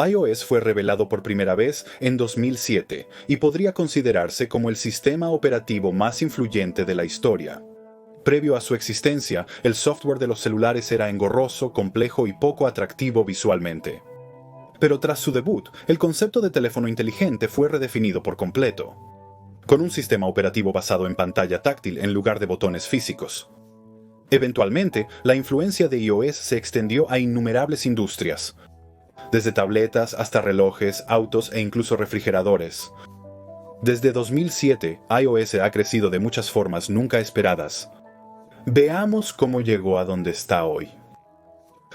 iOS fue revelado por primera vez en 2007 y podría considerarse como el sistema operativo más influyente de la historia. Previo a su existencia, el software de los celulares era engorroso, complejo y poco atractivo visualmente. Pero tras su debut, el concepto de teléfono inteligente fue redefinido por completo, con un sistema operativo basado en pantalla táctil en lugar de botones físicos. Eventualmente, la influencia de iOS se extendió a innumerables industrias, desde tabletas hasta relojes, autos e incluso refrigeradores. Desde 2007, iOS ha crecido de muchas formas nunca esperadas. Veamos cómo llegó a donde está hoy.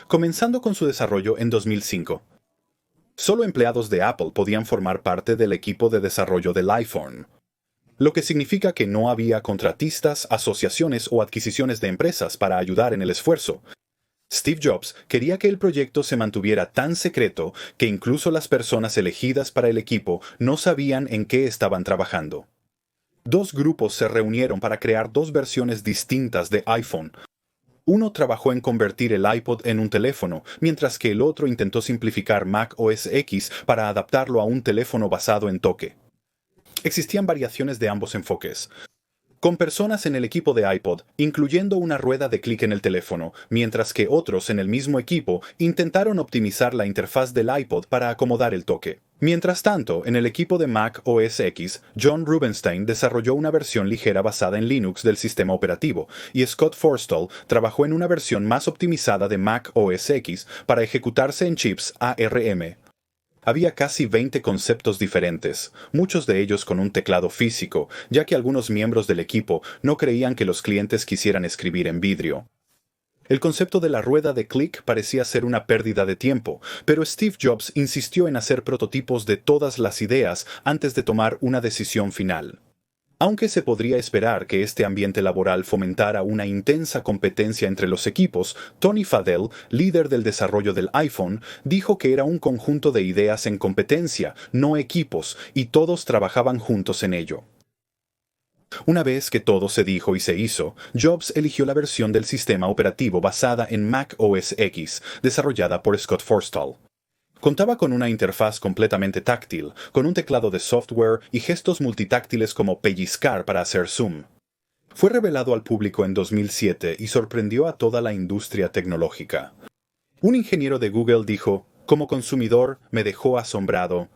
Comenzando con su desarrollo en 2005. Solo empleados de Apple podían formar parte del equipo de desarrollo del iPhone, lo que significa que no había contratistas, asociaciones o adquisiciones de empresas para ayudar en el esfuerzo. Steve Jobs quería que el proyecto se mantuviera tan secreto que incluso las personas elegidas para el equipo no sabían en qué estaban trabajando. Dos grupos se reunieron para crear dos versiones distintas de iPhone. Uno trabajó en convertir el iPod en un teléfono, mientras que el otro intentó simplificar Mac OS X para adaptarlo a un teléfono basado en toque. Existían variaciones de ambos enfoques, con personas en el equipo de iPod, incluyendo una rueda de clic en el teléfono, mientras que otros en el mismo equipo intentaron optimizar la interfaz del iPod para acomodar el toque. Mientras tanto, en el equipo de Mac OS X, John Rubinstein desarrolló una versión ligera basada en Linux del sistema operativo, y Scott Forstall trabajó en una versión más optimizada de Mac OS X para ejecutarse en chips ARM. Había casi 20 conceptos diferentes, muchos de ellos con un teclado físico, ya que algunos miembros del equipo no creían que los clientes quisieran escribir en vidrio. El concepto de la rueda de clic parecía ser una pérdida de tiempo, pero Steve Jobs insistió en hacer prototipos de todas las ideas antes de tomar una decisión final. Aunque se podría esperar que este ambiente laboral fomentara una intensa competencia entre los equipos, Tony Fadell, líder del desarrollo del iPhone, dijo que era un conjunto de ideas en competencia, no equipos, y todos trabajaban juntos en ello. Una vez que todo se dijo y se hizo, Jobs eligió la versión del sistema operativo basada en Mac OS X, desarrollada por Scott Forstall. Contaba con una interfaz completamente táctil, con un teclado de software y gestos multitáctiles como pellizcar para hacer zoom. Fue revelado al público en 2007 y sorprendió a toda la industria tecnológica. Un ingeniero de Google dijo: "Como consumidor, me dejó asombrado.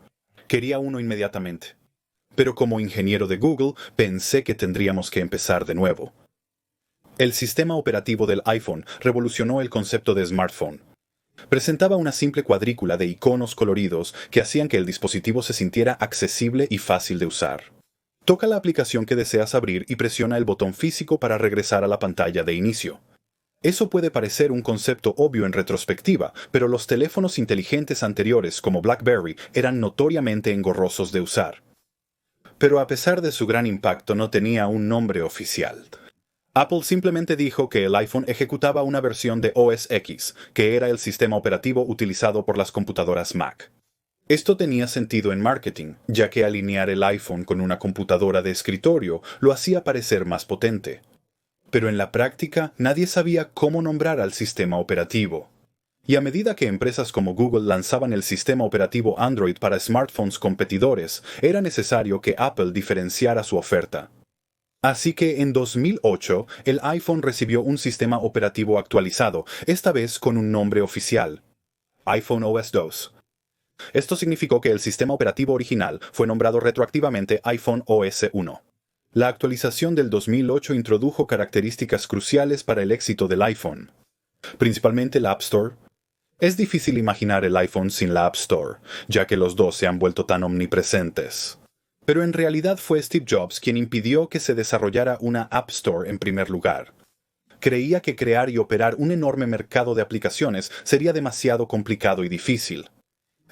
Quería uno inmediatamente. Pero como ingeniero de Google, pensé que tendríamos que empezar de nuevo". El sistema operativo del iPhone revolucionó el concepto de smartphone. Presentaba una simple cuadrícula de iconos coloridos que hacían que el dispositivo se sintiera accesible y fácil de usar. Toca la aplicación que deseas abrir y presiona el botón físico para regresar a la pantalla de inicio. Eso puede parecer un concepto obvio en retrospectiva, pero los teléfonos inteligentes anteriores como BlackBerry eran notoriamente engorrosos de usar. Pero a pesar de su gran impacto, no tenía un nombre oficial. Apple simplemente dijo que el iPhone ejecutaba una versión de OS X, que era el sistema operativo utilizado por las computadoras Mac. Esto tenía sentido en marketing, ya que alinear el iPhone con una computadora de escritorio lo hacía parecer más potente. Pero en la práctica, nadie sabía cómo nombrar al sistema operativo. Y a medida que empresas como Google lanzaban el sistema operativo Android para smartphones competidores, era necesario que Apple diferenciara su oferta. Así que en 2008, el iPhone recibió un sistema operativo actualizado, esta vez con un nombre oficial: iPhone OS 2. Esto significó que el sistema operativo original fue nombrado retroactivamente iPhone OS 1. La actualización del 2008 introdujo características cruciales para el éxito del iPhone, principalmente la App Store. Es difícil imaginar el iPhone sin la App Store, ya que los dos se han vuelto tan omnipresentes. Pero en realidad fue Steve Jobs quien impidió que se desarrollara una App Store en primer lugar. Creía que crear y operar un enorme mercado de aplicaciones sería demasiado complicado y difícil.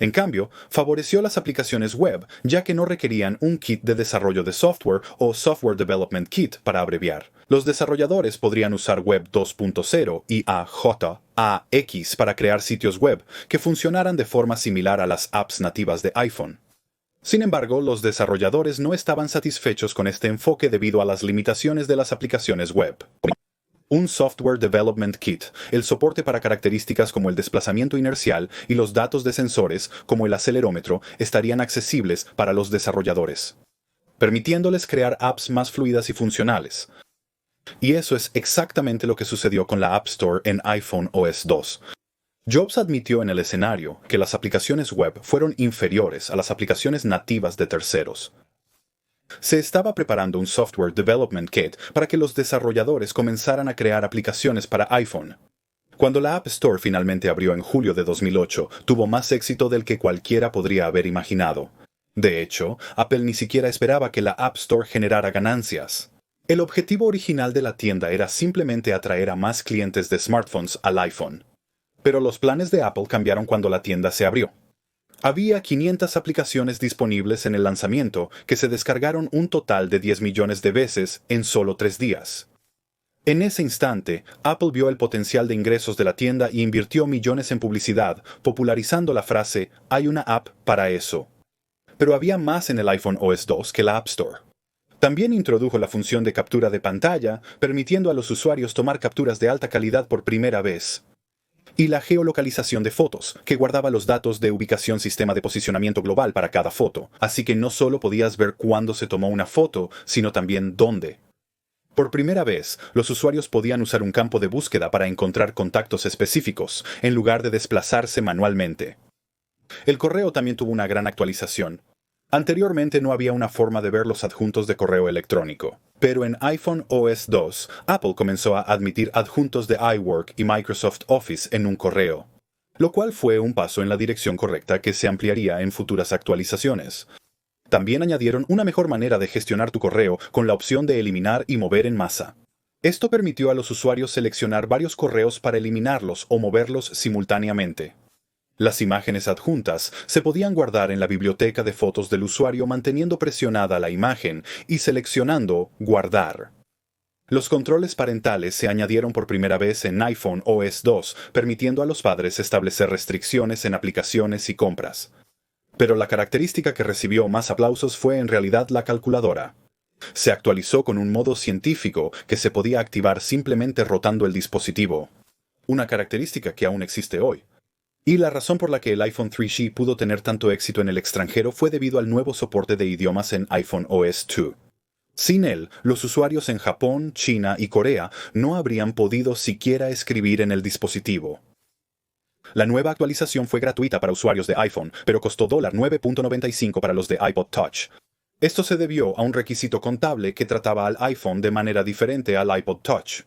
En cambio, favoreció las aplicaciones web, ya que no requerían un kit de desarrollo de software o Software Development Kit para abreviar. Los desarrolladores podrían usar Web 2.0 y AJAX para crear sitios web que funcionaran de forma similar a las apps nativas de iPhone. Sin embargo, los desarrolladores no estaban satisfechos con este enfoque debido a las limitaciones de las aplicaciones web. Un Software Development Kit, el soporte para características como el desplazamiento inercial y los datos de sensores, como el acelerómetro, estarían accesibles para los desarrolladores, permitiéndoles crear apps más fluidas y funcionales. Y eso es exactamente lo que sucedió con la App Store en iPhone OS 2. Jobs admitió en el escenario que las aplicaciones web fueron inferiores a las aplicaciones nativas de terceros. Se estaba preparando un Software Development Kit para que los desarrolladores comenzaran a crear aplicaciones para iPhone. Cuando la App Store finalmente abrió en julio de 2008, tuvo más éxito del que cualquiera podría haber imaginado. De hecho, Apple ni siquiera esperaba que la App Store generara ganancias. El objetivo original de la tienda era simplemente atraer a más clientes de smartphones al iPhone. Pero los planes de Apple cambiaron cuando la tienda se abrió. Había 500 aplicaciones disponibles en el lanzamiento que se descargaron un total de 10 millones de veces en solo 3 días. En ese instante, Apple vio el potencial de ingresos de la tienda y invirtió millones en publicidad, popularizando la frase «Hay una app para eso». Pero había más en el iPhone OS 2 que la App Store. También introdujo la función de captura de pantalla, permitiendo a los usuarios tomar capturas de alta calidad por primera vez. Y la geolocalización de fotos, que guardaba los datos de ubicación sistema de posicionamiento global para cada foto, así que no solo podías ver cuándo se tomó una foto, sino también dónde. Por primera vez, los usuarios podían usar un campo de búsqueda para encontrar contactos específicos, en lugar de desplazarse manualmente. El correo también tuvo una gran actualización. Anteriormente no había una forma de ver los adjuntos de correo electrónico, pero en iPhone OS 2, Apple comenzó a admitir adjuntos de iWork y Microsoft Office en un correo, lo cual fue un paso en la dirección correcta que se ampliaría en futuras actualizaciones. También añadieron una mejor manera de gestionar tu correo con la opción de eliminar y mover en masa. Esto permitió a los usuarios seleccionar varios correos para eliminarlos o moverlos simultáneamente. Las imágenes adjuntas se podían guardar en la biblioteca de fotos del usuario manteniendo presionada la imagen y seleccionando Guardar. Los controles parentales se añadieron por primera vez en iPhone OS 2, permitiendo a los padres establecer restricciones en aplicaciones y compras. Pero la característica que recibió más aplausos fue en realidad la calculadora. Se actualizó con un modo científico que se podía activar simplemente rotando el dispositivo, una característica que aún existe hoy. Y la razón por la que el iPhone 3G pudo tener tanto éxito en el extranjero fue debido al nuevo soporte de idiomas en iPhone OS 2. Sin él, los usuarios en Japón, China y Corea no habrían podido siquiera escribir en el dispositivo. La nueva actualización fue gratuita para usuarios de iPhone, pero costó $9.95 para los de iPod Touch. Esto se debió a un requisito contable que trataba al iPhone de manera diferente al iPod Touch.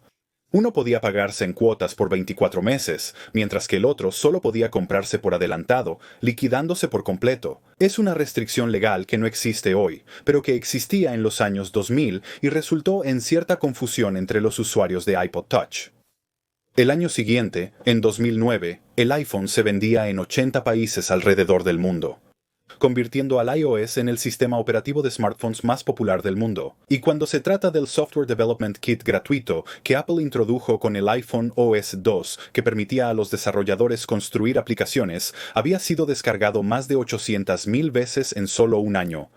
Uno podía pagarse en cuotas por 24 meses, mientras que el otro solo podía comprarse por adelantado, liquidándose por completo. Es una restricción legal que no existe hoy, pero que existía en los años 2000 y resultó en cierta confusión entre los usuarios de iPod Touch. El año siguiente, en 2009, el iPhone se vendía en 80 países alrededor del mundo, convirtiendo al iOS en el sistema operativo de smartphones más popular del mundo. Y cuando se trata del Software Development Kit gratuito que Apple introdujo con el iPhone OS 2, que permitía a los desarrolladores construir aplicaciones, había sido descargado más de 800,000 veces en solo un año.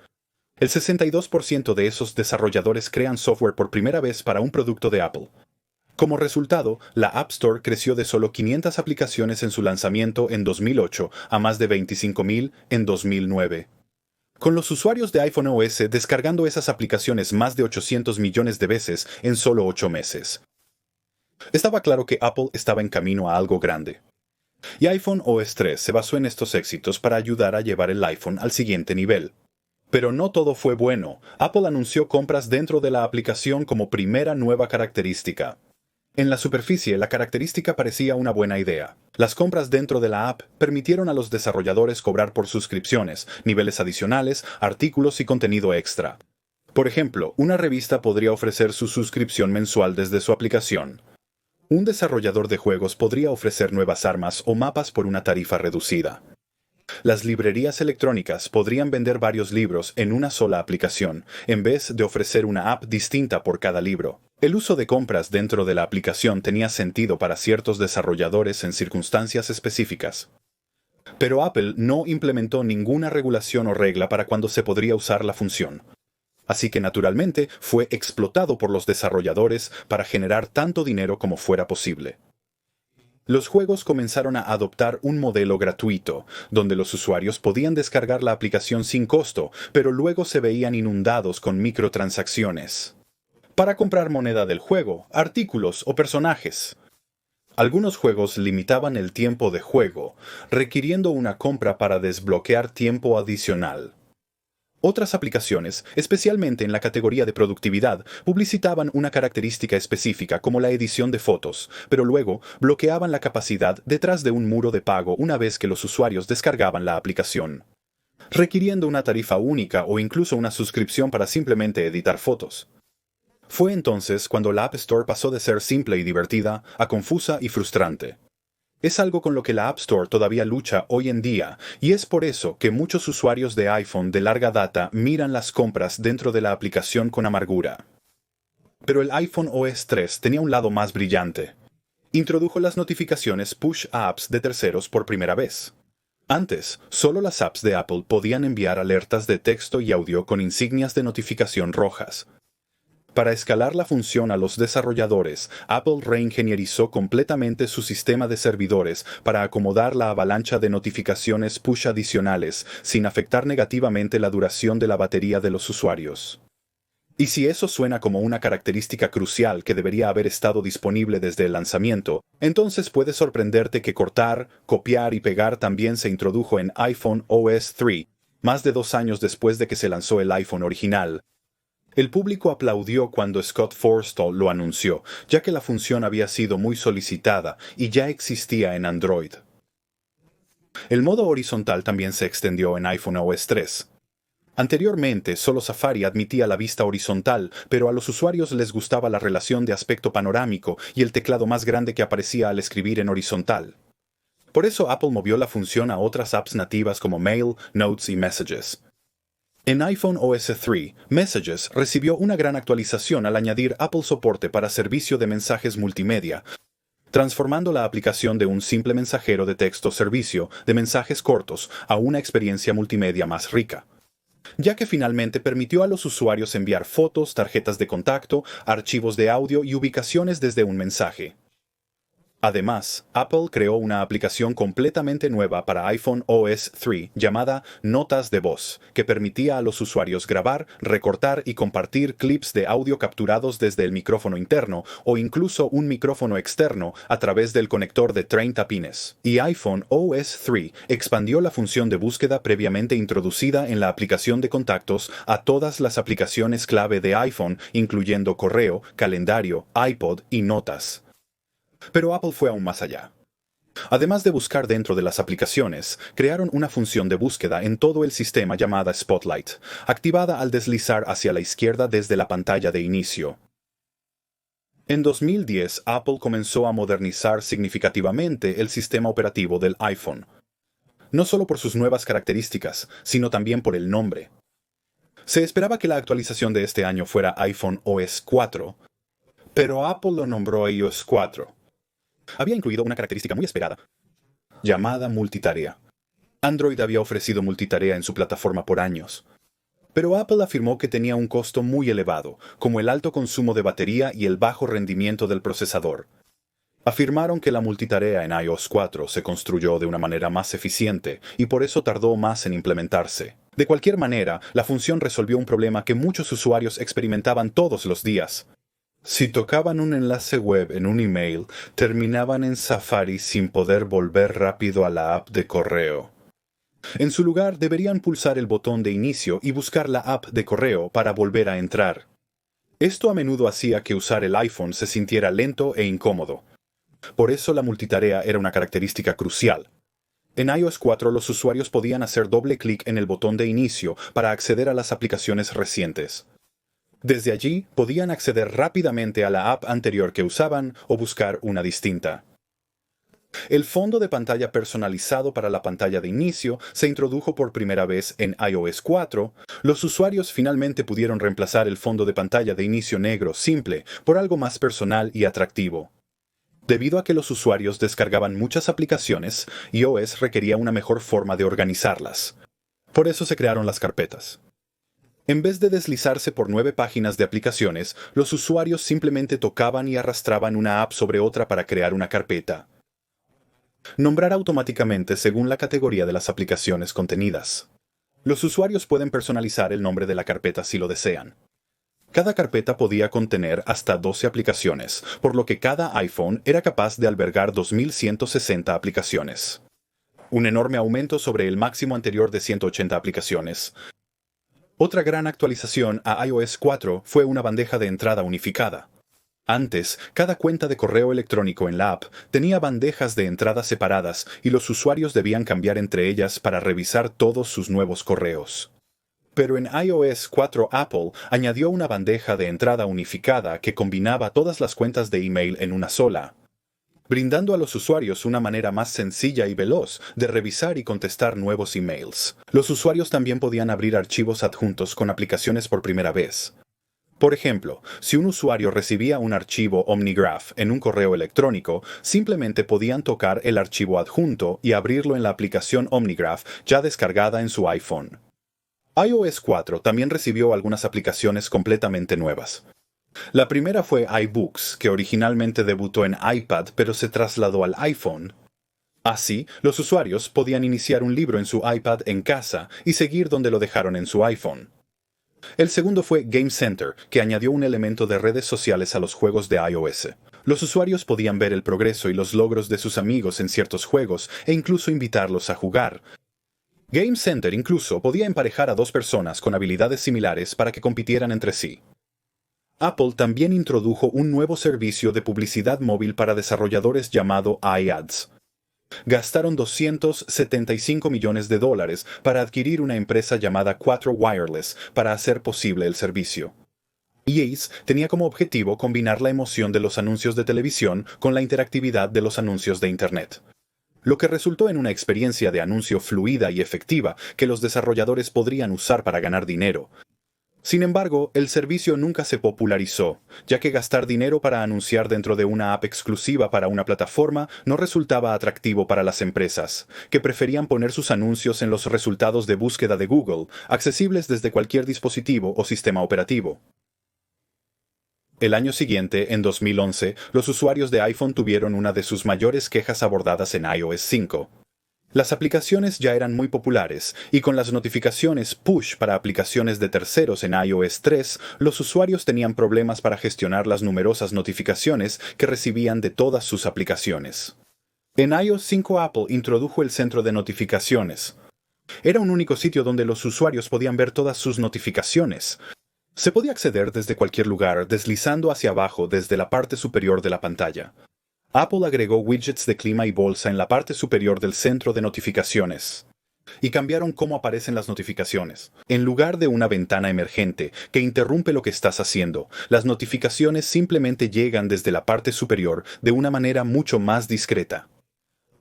El 62% de esos desarrolladores crean software por primera vez para un producto de Apple. Como resultado, la App Store creció de solo 500 aplicaciones en su lanzamiento en 2008 a más de 25,000 en 2009. Con los usuarios de iPhone OS descargando esas aplicaciones más de 800 millones de veces en solo 8 meses. Estaba claro que Apple estaba en camino a algo grande. Y iPhone OS 3 se basó en estos éxitos para ayudar a llevar el iPhone al siguiente nivel. Pero no todo fue bueno. Apple anunció compras dentro de la aplicación como primera nueva característica. En la superficie, la característica parecía una buena idea. Las compras dentro de la app permitieron a los desarrolladores cobrar por suscripciones, niveles adicionales, artículos y contenido extra. Por ejemplo, una revista podría ofrecer su suscripción mensual desde su aplicación. Un desarrollador de juegos podría ofrecer nuevas armas o mapas por una tarifa reducida. Las librerías electrónicas podrían vender varios libros en una sola aplicación, en vez de ofrecer una app distinta por cada libro. El uso de compras dentro de la aplicación tenía sentido para ciertos desarrolladores en circunstancias específicas. Pero Apple no implementó ninguna regulación o regla para cuándo se podría usar la función. Así que naturalmente fue explotado por los desarrolladores para generar tanto dinero como fuera posible. Los juegos comenzaron a adoptar un modelo gratuito, donde los usuarios podían descargar la aplicación sin costo, pero luego se veían inundados con microtransacciones para comprar moneda del juego, artículos o personajes. Algunos juegos limitaban el tiempo de juego, requiriendo una compra para desbloquear tiempo adicional. Otras aplicaciones, especialmente en la categoría de productividad, publicitaban una característica específica como la edición de fotos, pero luego bloqueaban la capacidad detrás de un muro de pago una vez que los usuarios descargaban la aplicación, requiriendo una tarifa única o incluso una suscripción para simplemente editar fotos. Fue entonces cuando la App Store pasó de ser simple y divertida a confusa y frustrante. Es algo con lo que la App Store todavía lucha hoy en día, y es por eso que muchos usuarios de iPhone de larga data miran las compras dentro de la aplicación con amargura. Pero el iPhone OS 3 tenía un lado más brillante. Introdujo las notificaciones push a apps de terceros por primera vez. Antes, solo las apps de Apple podían enviar alertas de texto y audio con insignias de notificación rojas. Para escalar la función a los desarrolladores, Apple reingenierizó completamente su sistema de servidores para acomodar la avalancha de notificaciones push adicionales, sin afectar negativamente la duración de la batería de los usuarios. Y si eso suena como una característica crucial que debería haber estado disponible desde el lanzamiento, entonces puede sorprenderte que cortar, copiar y pegar también se introdujo en iPhone OS 3, más de 2 años después de que se lanzó el iPhone original. El público aplaudió cuando Scott Forstall lo anunció, ya que la función había sido muy solicitada y ya existía en Android. El modo horizontal también se extendió en iPhone OS 3. Anteriormente, solo Safari admitía la vista horizontal, pero a los usuarios les gustaba la relación de aspecto panorámico y el teclado más grande que aparecía al escribir en horizontal. Por eso Apple movió la función a otras apps nativas como Mail, Notes y Messages. En iPhone OS 3, Messages recibió una gran actualización al añadir Apple soporte para servicio de mensajes multimedia, transformando la aplicación de un simple mensajero de texto servicio de mensajes cortos a una experiencia multimedia más rica, ya que finalmente permitió a los usuarios enviar fotos, tarjetas de contacto, archivos de audio y ubicaciones desde un mensaje. Además, Apple creó una aplicación completamente nueva para iPhone OS 3 llamada Notas de voz, que permitía a los usuarios grabar, recortar y compartir clips de audio capturados desde el micrófono interno o incluso un micrófono externo a través del conector de 30 pines. Y iPhone OS 3 expandió la función de búsqueda previamente introducida en la aplicación de contactos a todas las aplicaciones clave de iPhone, incluyendo correo, calendario, iPod y notas. Pero Apple fue aún más allá. Además de buscar dentro de las aplicaciones, crearon una función de búsqueda en todo el sistema llamada Spotlight, activada al deslizar hacia la izquierda desde la pantalla de inicio. En 2010, Apple comenzó a modernizar significativamente el sistema operativo del iPhone, no solo por sus nuevas características, sino también por el nombre. Se esperaba que la actualización de este año fuera iPhone OS 4, pero Apple lo nombró iOS 4. Había incluido una característica muy esperada, llamada multitarea. Android había ofrecido multitarea en su plataforma por años, pero Apple afirmó que tenía un costo muy elevado, como el alto consumo de batería y el bajo rendimiento del procesador. Afirmaron que la multitarea en iOS 4 se construyó de una manera más eficiente y por eso tardó más en implementarse. De cualquier manera, la función resolvió un problema que muchos usuarios experimentaban todos los días. Si tocaban un enlace web en un email, terminaban en Safari sin poder volver rápido a la app de correo. En su lugar, deberían pulsar el botón de inicio y buscar la app de correo para volver a entrar. Esto a menudo hacía que usar el iPhone se sintiera lento e incómodo. Por eso la multitarea era una característica crucial. En iOS 4 los usuarios podían hacer doble clic en el botón de inicio para acceder a las aplicaciones recientes. Desde allí podían acceder rápidamente a la app anterior que usaban o buscar una distinta. El fondo de pantalla personalizado para la pantalla de inicio se introdujo por primera vez en iOS 4. Los usuarios finalmente pudieron reemplazar el fondo de pantalla de inicio negro simple por algo más personal y atractivo. Debido a que los usuarios descargaban muchas aplicaciones, iOS requería una mejor forma de organizarlas. Por eso se crearon las carpetas. En vez de deslizarse por 9 páginas de aplicaciones, los usuarios simplemente tocaban y arrastraban una app sobre otra para crear una carpeta. Nombrar automáticamente según la categoría de las aplicaciones contenidas. Los usuarios pueden personalizar el nombre de la carpeta si lo desean. Cada carpeta podía contener hasta 12 aplicaciones, por lo que cada iPhone era capaz de albergar 2160 aplicaciones. Un enorme aumento sobre el máximo anterior de 180 aplicaciones. Otra gran actualización a iOS 4 fue una bandeja de entrada unificada. Antes, cada cuenta de correo electrónico en la app tenía bandejas de entrada separadas y los usuarios debían cambiar entre ellas para revisar todos sus nuevos correos. Pero en iOS 4 Apple añadió una bandeja de entrada unificada que combinaba todas las cuentas de email en una sola, brindando a los usuarios una manera más sencilla y veloz de revisar y contestar nuevos emails. Los usuarios también podían abrir archivos adjuntos con aplicaciones por primera vez. Por ejemplo, si un usuario recibía un archivo OmniGraph en un correo electrónico, simplemente podían tocar el archivo adjunto y abrirlo en la aplicación OmniGraph ya descargada en su iPhone. iOS 4 también recibió algunas aplicaciones completamente nuevas. La primera fue iBooks, que originalmente debutó en iPad pero se trasladó al iPhone. Así, los usuarios podían iniciar un libro en su iPad en casa y seguir donde lo dejaron en su iPhone. El segundo fue Game Center, que añadió un elemento de redes sociales a los juegos de iOS. Los usuarios podían ver el progreso y los logros de sus amigos en ciertos juegos e incluso invitarlos a jugar. Game Center incluso podía emparejar a dos personas con habilidades similares para que compitieran entre sí. Apple también introdujo un nuevo servicio de publicidad móvil para desarrolladores llamado iAds. Gastaron $275 millones para adquirir una empresa llamada Quattro Wireless para hacer posible el servicio. iAds tenía como objetivo combinar la emoción de los anuncios de televisión con la interactividad de los anuncios de Internet, lo que resultó en una experiencia de anuncio fluida y efectiva que los desarrolladores podrían usar para ganar dinero. Sin embargo, el servicio nunca se popularizó, ya que gastar dinero para anunciar dentro de una app exclusiva para una plataforma no resultaba atractivo para las empresas, que preferían poner sus anuncios en los resultados de búsqueda de Google, accesibles desde cualquier dispositivo o sistema operativo. El año siguiente, en 2011, los usuarios de iPhone tuvieron una de sus mayores quejas abordadas en iOS 5. Las aplicaciones ya eran muy populares, y con las notificaciones push para aplicaciones de terceros en iOS 3, los usuarios tenían problemas para gestionar las numerosas notificaciones que recibían de todas sus aplicaciones. En iOS 5 Apple introdujo el centro de notificaciones. Era un único sitio donde los usuarios podían ver todas sus notificaciones. Se podía acceder desde cualquier lugar deslizando hacia abajo desde la parte superior de la pantalla. Apple agregó widgets de clima y bolsa en la parte superior del centro de notificaciones. Y cambiaron cómo aparecen las notificaciones. En lugar de una ventana emergente que interrumpe lo que estás haciendo, las notificaciones simplemente llegan desde la parte superior de una manera mucho más discreta,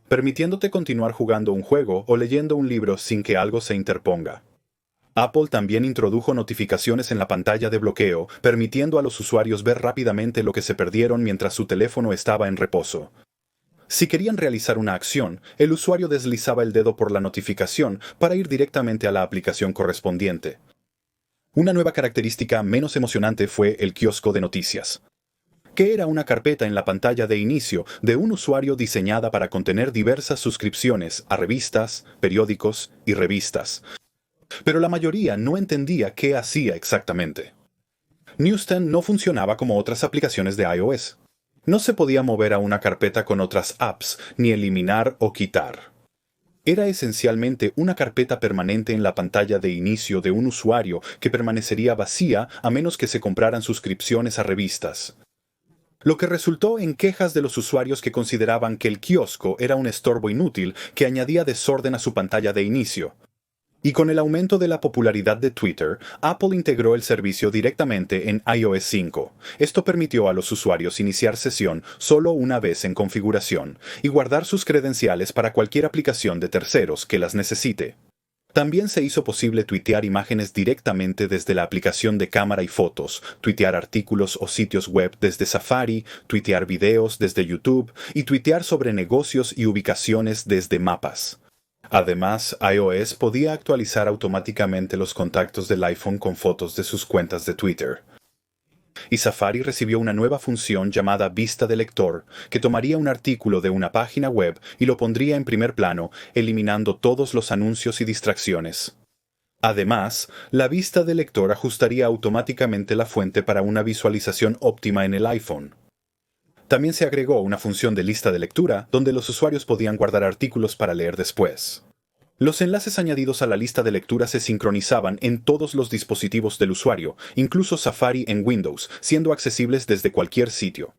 permitiéndote continuar jugando un juego o leyendo un libro sin que algo se interponga. Apple también introdujo notificaciones en la pantalla de bloqueo, permitiendo a los usuarios ver rápidamente lo que se perdieron mientras su teléfono estaba en reposo. Si querían realizar una acción, el usuario deslizaba el dedo por la notificación para ir directamente a la aplicación correspondiente. Una nueva característica menos emocionante fue el kiosco de noticias, que era una carpeta en la pantalla de inicio de un usuario diseñada para contener diversas suscripciones a revistas, periódicos y revistas. Pero la mayoría no entendía qué hacía exactamente. Newsstand no funcionaba como otras aplicaciones de iOS. No se podía mover a una carpeta con otras apps, ni eliminar o quitar. Era esencialmente una carpeta permanente en la pantalla de inicio de un usuario que permanecería vacía a menos que se compraran suscripciones a revistas, lo que resultó en quejas de los usuarios que consideraban que el kiosco era un estorbo inútil que añadía desorden a su pantalla de inicio. Y con el aumento de la popularidad de Twitter, Apple integró el servicio directamente en iOS 5. Esto permitió a los usuarios iniciar sesión solo una vez en configuración y guardar sus credenciales para cualquier aplicación de terceros que las necesite. También se hizo posible tuitear imágenes directamente desde la aplicación de cámara y fotos, tuitear artículos o sitios web desde Safari, tuitear videos desde YouTube y tuitear sobre negocios y ubicaciones desde mapas. Además, iOS podía actualizar automáticamente los contactos del iPhone con fotos de sus cuentas de Twitter. Y Safari recibió una nueva función llamada Vista de Lector, que tomaría un artículo de una página web y lo pondría en primer plano, eliminando todos los anuncios y distracciones. Además, la vista de lector ajustaría automáticamente la fuente para una visualización óptima en el iPhone. También se agregó una función de lista de lectura donde los usuarios podían guardar artículos para leer después. Los enlaces añadidos a la lista de lectura se sincronizaban en todos los dispositivos del usuario, incluso Safari en Windows, siendo accesibles desde cualquier sitio.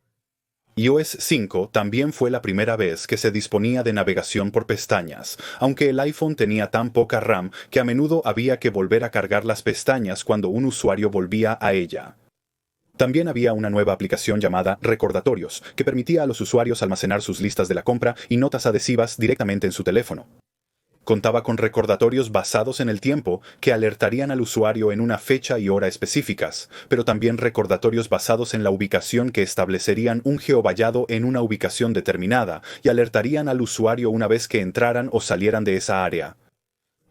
iOS 5 también fue la primera vez que se disponía de navegación por pestañas, aunque el iPhone tenía tan poca RAM que a menudo había que volver a cargar las pestañas cuando un usuario volvía a ella. También había una nueva aplicación llamada Recordatorios, que permitía a los usuarios almacenar sus listas de la compra y notas adhesivas directamente en su teléfono. Contaba con recordatorios basados en el tiempo que alertarían al usuario en una fecha y hora específicas, pero también recordatorios basados en la ubicación que establecerían un geovallado en una ubicación determinada y alertarían al usuario una vez que entraran o salieran de esa área.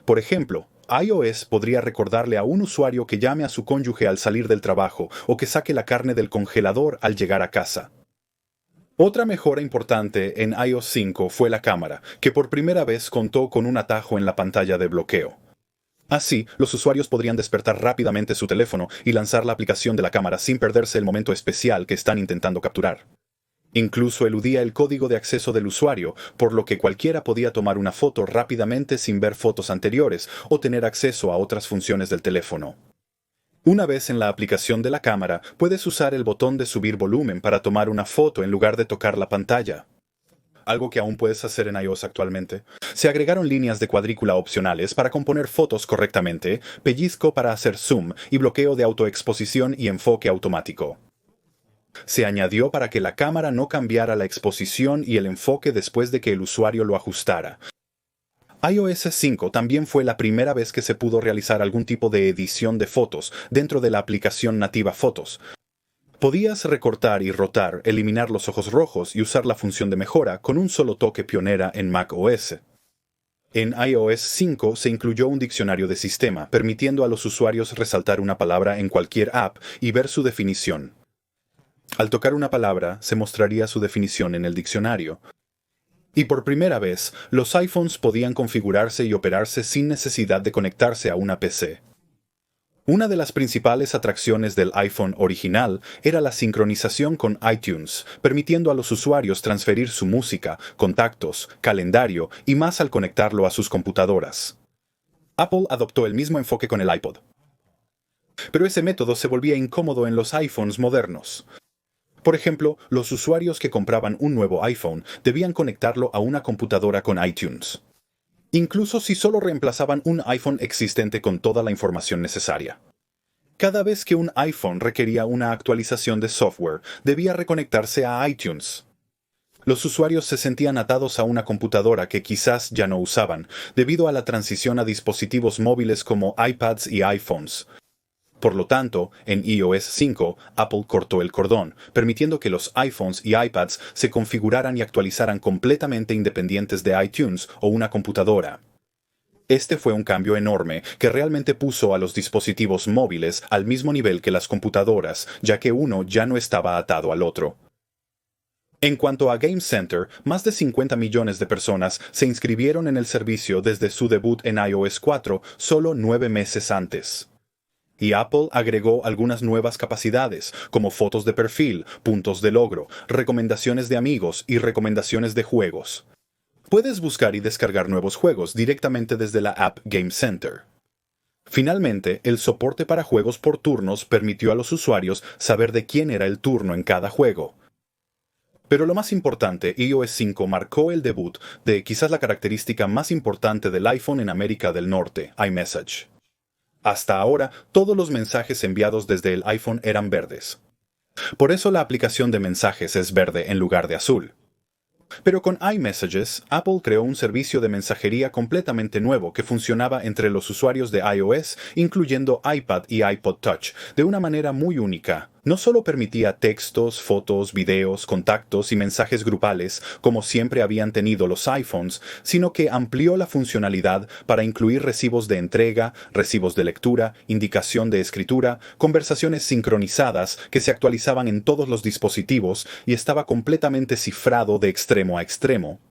Por ejemplo, iOS podría recordarle a un usuario que llame a su cónyuge al salir del trabajo o que saque la carne del congelador al llegar a casa. Otra mejora importante en iOS 5 fue la cámara, que por primera vez contó con un atajo en la pantalla de bloqueo. Así, los usuarios podrían despertar rápidamente su teléfono y lanzar la aplicación de la cámara sin perderse el momento especial que están intentando capturar. Incluso eludía el código de acceso del usuario, por lo que cualquiera podía tomar una foto rápidamente sin ver fotos anteriores o tener acceso a otras funciones del teléfono. Una vez en la aplicación de la cámara, puedes usar el botón de subir volumen para tomar una foto en lugar de tocar la pantalla. Algo que aún puedes hacer en iOS actualmente. Se agregaron líneas de cuadrícula opcionales para componer fotos correctamente, pellizco para hacer zoom y bloqueo de autoexposición y enfoque automático. Se añadió para que la cámara no cambiara la exposición y el enfoque después de que el usuario lo ajustara. iOS 5 también fue la primera vez que se pudo realizar algún tipo de edición de fotos dentro de la aplicación nativa Fotos. Podías recortar y rotar, eliminar los ojos rojos y usar la función de mejora con un solo toque pionera en macOS. En iOS 5 se incluyó un diccionario de sistema, permitiendo a los usuarios resaltar una palabra en cualquier app y ver su definición. Al tocar una palabra, se mostraría su definición en el diccionario. Y por primera vez, los iPhones podían configurarse y operarse sin necesidad de conectarse a una PC. Una de las principales atracciones del iPhone original era la sincronización con iTunes, permitiendo a los usuarios transferir su música, contactos, calendario y más al conectarlo a sus computadoras. Apple adoptó el mismo enfoque con el iPod. Pero ese método se volvía incómodo en los iPhones modernos. Por ejemplo, los usuarios que compraban un nuevo iPhone debían conectarlo a una computadora con iTunes, incluso si solo reemplazaban un iPhone existente con toda la información necesaria. Cada vez que un iPhone requería una actualización de software, debía reconectarse a iTunes. Los usuarios se sentían atados a una computadora que quizás ya no usaban, debido a la transición a dispositivos móviles como iPads y iPhones. Por lo tanto, en iOS 5, Apple cortó el cordón, permitiendo que los iPhones y iPads se configuraran y actualizaran completamente independientes de iTunes o una computadora. Este fue un cambio enorme que realmente puso a los dispositivos móviles al mismo nivel que las computadoras, ya que uno ya no estaba atado al otro. En cuanto a Game Center, más de 50 millones de personas se inscribieron en el servicio desde su debut en iOS 4 solo 9 meses antes. Y Apple agregó algunas nuevas capacidades, como fotos de perfil, puntos de logro, recomendaciones de amigos y recomendaciones de juegos. Puedes buscar y descargar nuevos juegos directamente desde la app Game Center. Finalmente, el soporte para juegos por turnos permitió a los usuarios saber de quién era el turno en cada juego. Pero lo más importante, iOS 5 marcó el debut de quizás la característica más importante del iPhone en América del Norte, iMessage. Hasta ahora, todos los mensajes enviados desde el iPhone eran verdes. Por eso la aplicación de mensajes es verde en lugar de azul. Pero con iMessages, Apple creó un servicio de mensajería completamente nuevo que funcionaba entre los usuarios de iOS, incluyendo iPad y iPod Touch, de una manera muy única, No solo permitía textos, fotos, videos, contactos y mensajes grupales, como siempre habían tenido los iPhones, sino que amplió la funcionalidad para incluir recibos de entrega, recibos de lectura, indicación de escritura, conversaciones sincronizadas que se actualizaban en todos los dispositivos y estaba completamente cifrado de extremo a extremo.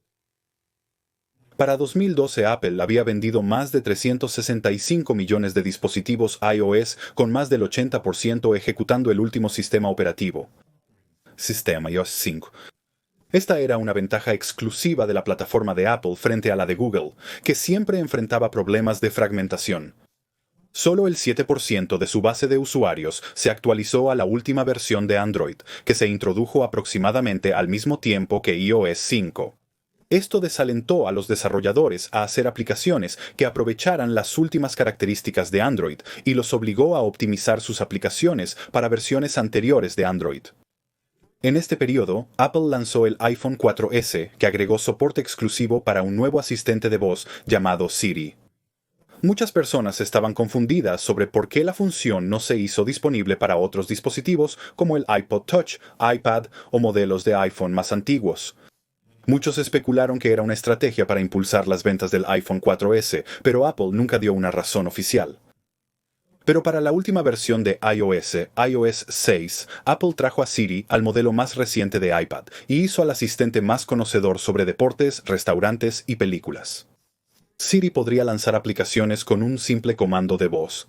Para 2012 Apple había vendido más de 365 millones de dispositivos iOS con más del 80% ejecutando el último sistema operativo, Sistema iOS 5. Esta era una ventaja exclusiva de la plataforma de Apple frente a la de Google, que siempre enfrentaba problemas de fragmentación. Solo el 7% de su base de usuarios se actualizó a la última versión de Android, que se introdujo aproximadamente al mismo tiempo que iOS 5. Esto desalentó a los desarrolladores a hacer aplicaciones que aprovecharan las últimas características de Android y los obligó a optimizar sus aplicaciones para versiones anteriores de Android. En este periodo, Apple lanzó el iPhone 4S, que agregó soporte exclusivo para un nuevo asistente de voz llamado Siri. Muchas personas estaban confundidas sobre por qué la función no se hizo disponible para otros dispositivos como el iPod Touch, iPad o modelos de iPhone más antiguos. Muchos especularon que era una estrategia para impulsar las ventas del iPhone 4S, pero Apple nunca dio una razón oficial. Pero para la última versión de iOS 6, Apple trajo a Siri al modelo más reciente de iPad y hizo al asistente más conocedor sobre deportes, restaurantes y películas. Siri podría lanzar aplicaciones con un simple comando de voz.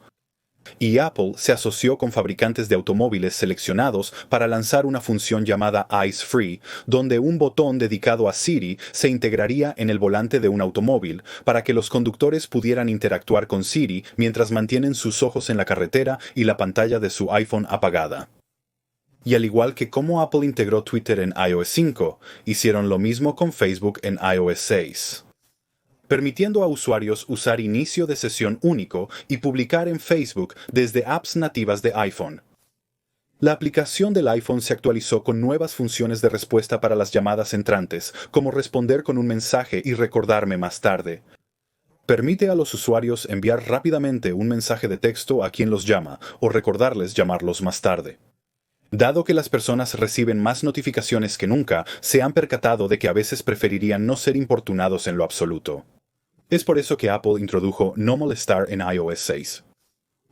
Y Apple se asoció con fabricantes de automóviles seleccionados para lanzar una función llamada Eyes Free, donde un botón dedicado a Siri se integraría en el volante de un automóvil para que los conductores pudieran interactuar con Siri mientras mantienen sus ojos en la carretera y la pantalla de su iPhone apagada. Y al igual que como Apple integró Twitter en iOS 5, hicieron lo mismo con Facebook en iOS 6. Permitiendo a usuarios usar inicio de sesión único y publicar en Facebook desde apps nativas de iPhone. La aplicación del iPhone se actualizó con nuevas funciones de respuesta para las llamadas entrantes, como responder con un mensaje y recordarme más tarde. Permite a los usuarios enviar rápidamente un mensaje de texto a quien los llama o recordarles llamarlos más tarde. Dado que las personas reciben más notificaciones que nunca, se han percatado de que a veces preferirían no ser importunados en lo absoluto. Es por eso que Apple introdujo No Molestar en iOS 6.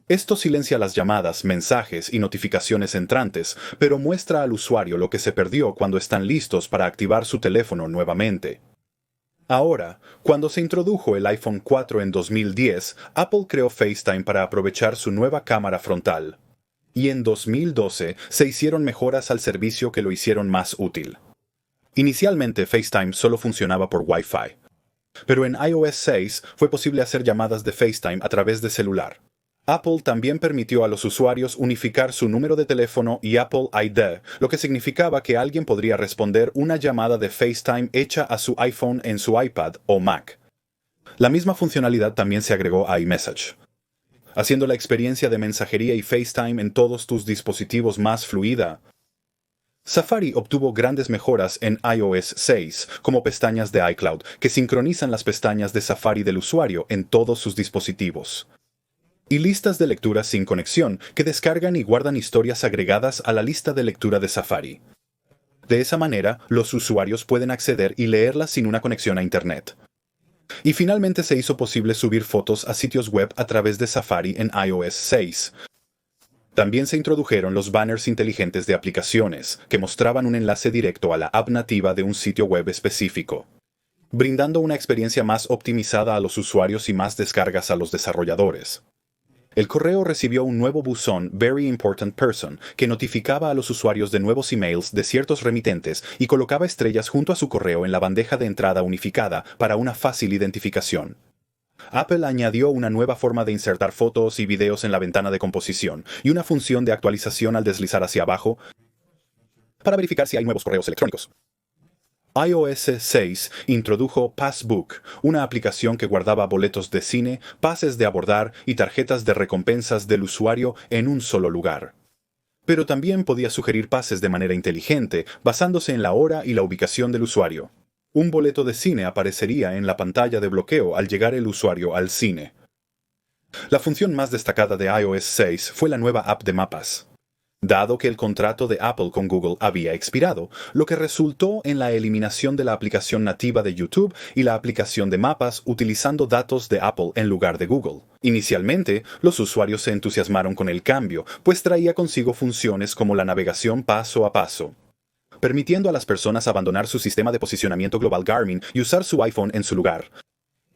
Esto silencia las llamadas, mensajes y notificaciones entrantes, pero muestra al usuario lo que se perdió cuando están listos para activar su teléfono nuevamente. Ahora, cuando se introdujo el iPhone 4 en 2010, Apple creó FaceTime para aprovechar su nueva cámara frontal. Y en 2012 se hicieron mejoras al servicio que lo hicieron más útil. Inicialmente FaceTime solo funcionaba por Wi-Fi. Pero en iOS 6 fue posible hacer llamadas de FaceTime a través de celular. Apple también permitió a los usuarios unificar su número de teléfono y Apple ID, lo que significaba que alguien podría responder una llamada de FaceTime hecha a su iPhone en su iPad o Mac. La misma funcionalidad también se agregó a iMessage, haciendo la experiencia de mensajería y FaceTime en todos tus dispositivos más fluida. Safari obtuvo grandes mejoras en iOS 6, como pestañas de iCloud, que sincronizan las pestañas de Safari del usuario en todos sus dispositivos. Y listas de lectura sin conexión, que descargan y guardan historias agregadas a la lista de lectura de Safari. De esa manera, los usuarios pueden acceder y leerlas sin una conexión a Internet. Y finalmente se hizo posible subir fotos a sitios web a través de Safari en iOS 6. También se introdujeron los banners inteligentes de aplicaciones, que mostraban un enlace directo a la app nativa de un sitio web específico, brindando una experiencia más optimizada a los usuarios y más descargas a los desarrolladores. El correo recibió un nuevo buzón Very Important Person que notificaba a los usuarios de nuevos emails de ciertos remitentes y colocaba estrellas junto a su correo en la bandeja de entrada unificada para una fácil identificación. Apple añadió una nueva forma de insertar fotos y videos en la ventana de composición y una función de actualización al deslizar hacia abajo para verificar si hay nuevos correos electrónicos. iOS 6 introdujo Passbook, una aplicación que guardaba boletos de cine, pases de abordar y tarjetas de recompensas del usuario en un solo lugar. Pero también podía sugerir pases de manera inteligente, basándose en la hora y la ubicación del usuario. Un boleto de cine aparecería en la pantalla de bloqueo al llegar el usuario al cine. La función más destacada de iOS 6 fue la nueva app de mapas. dado que el contrato de Apple con Google había expirado, lo que resultó en la eliminación de la aplicación nativa de YouTube y la aplicación de mapas utilizando datos de Apple en lugar de Google. Inicialmente, los usuarios se entusiasmaron con el cambio, pues traía consigo funciones como la navegación paso a paso, permitiendo a las personas abandonar su sistema de posicionamiento global Garmin y usar su iPhone en su lugar.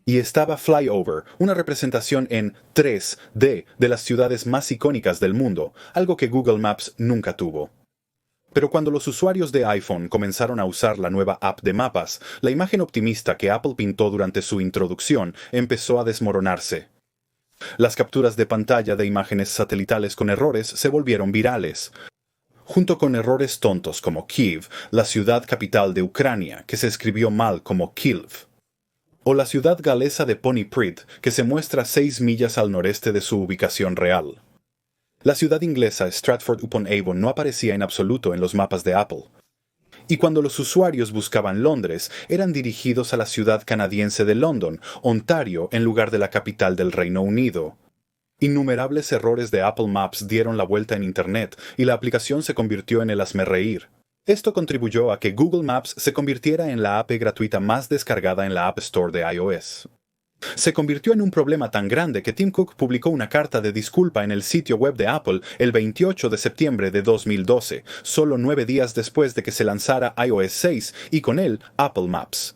Y estaba Flyover, una representación en 3D de las ciudades más icónicas del mundo, algo que Google Maps nunca tuvo. Pero cuando los usuarios de iPhone comenzaron a usar la nueva app de mapas, la imagen optimista que Apple pintó durante su introducción empezó a desmoronarse. Las capturas de pantalla de imágenes satelitales con errores se volvieron virales, junto con errores tontos como Kiev, la ciudad capital de Ucrania, que se escribió mal como Kyiv, o la ciudad galesa de Pontypridd, que se muestra 6 millas al noreste de su ubicación real. La ciudad inglesa Stratford-upon-Avon no aparecía en absoluto en los mapas de Apple. Y cuando los usuarios buscaban Londres, eran dirigidos a la ciudad canadiense de London, Ontario, en lugar de la capital del Reino Unido. Innumerables errores de Apple Maps dieron la vuelta en Internet y la aplicación se convirtió en el hazmerreír. Esto contribuyó a que Google Maps se convirtiera en la app gratuita más descargada en la App Store de iOS. Se convirtió en un problema tan grande que Tim Cook publicó una carta de disculpa en el sitio web de Apple el 28 de septiembre de 2012, solo 9 días después de que se lanzara iOS 6 y con él Apple Maps.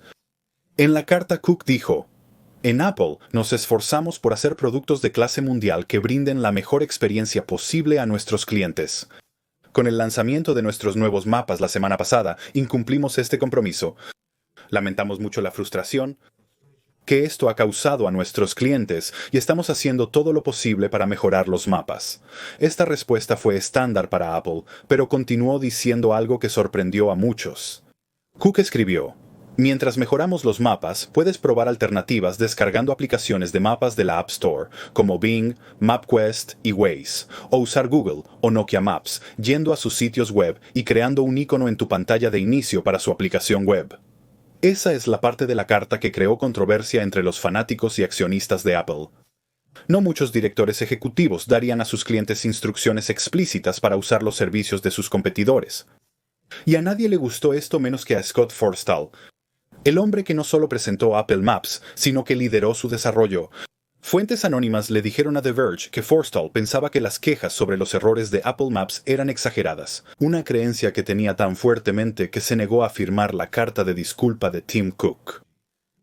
En la carta Cook dijo: "En Apple nos esforzamos por hacer productos de clase mundial que brinden la mejor experiencia posible a nuestros clientes. Con el lanzamiento de nuestros nuevos mapas la semana pasada, incumplimos este compromiso. Lamentamos mucho la frustración que esto ha causado a nuestros clientes y estamos haciendo todo lo posible para mejorar los mapas". Esta respuesta fue estándar para Apple, pero continuó diciendo algo que sorprendió a muchos. Cook escribió: "Mientras mejoramos los mapas, puedes probar alternativas descargando aplicaciones de mapas de la App Store, como Bing, MapQuest y Waze, o usar Google o Nokia Maps, yendo a sus sitios web y creando un icono en tu pantalla de inicio para su aplicación web". Esa es la parte de la carta que creó controversia entre los fanáticos y accionistas de Apple. No muchos directores ejecutivos darían a sus clientes instrucciones explícitas para usar los servicios de sus competidores. Y a nadie le gustó esto menos que a Scott Forstall, el hombre que no solo presentó Apple Maps, sino que lideró su desarrollo. Fuentes anónimas le dijeron a The Verge que Forstall pensaba que las quejas sobre los errores de Apple Maps eran exageradas, una creencia que tenía tan fuertemente que se negó a firmar la carta de disculpa de Tim Cook.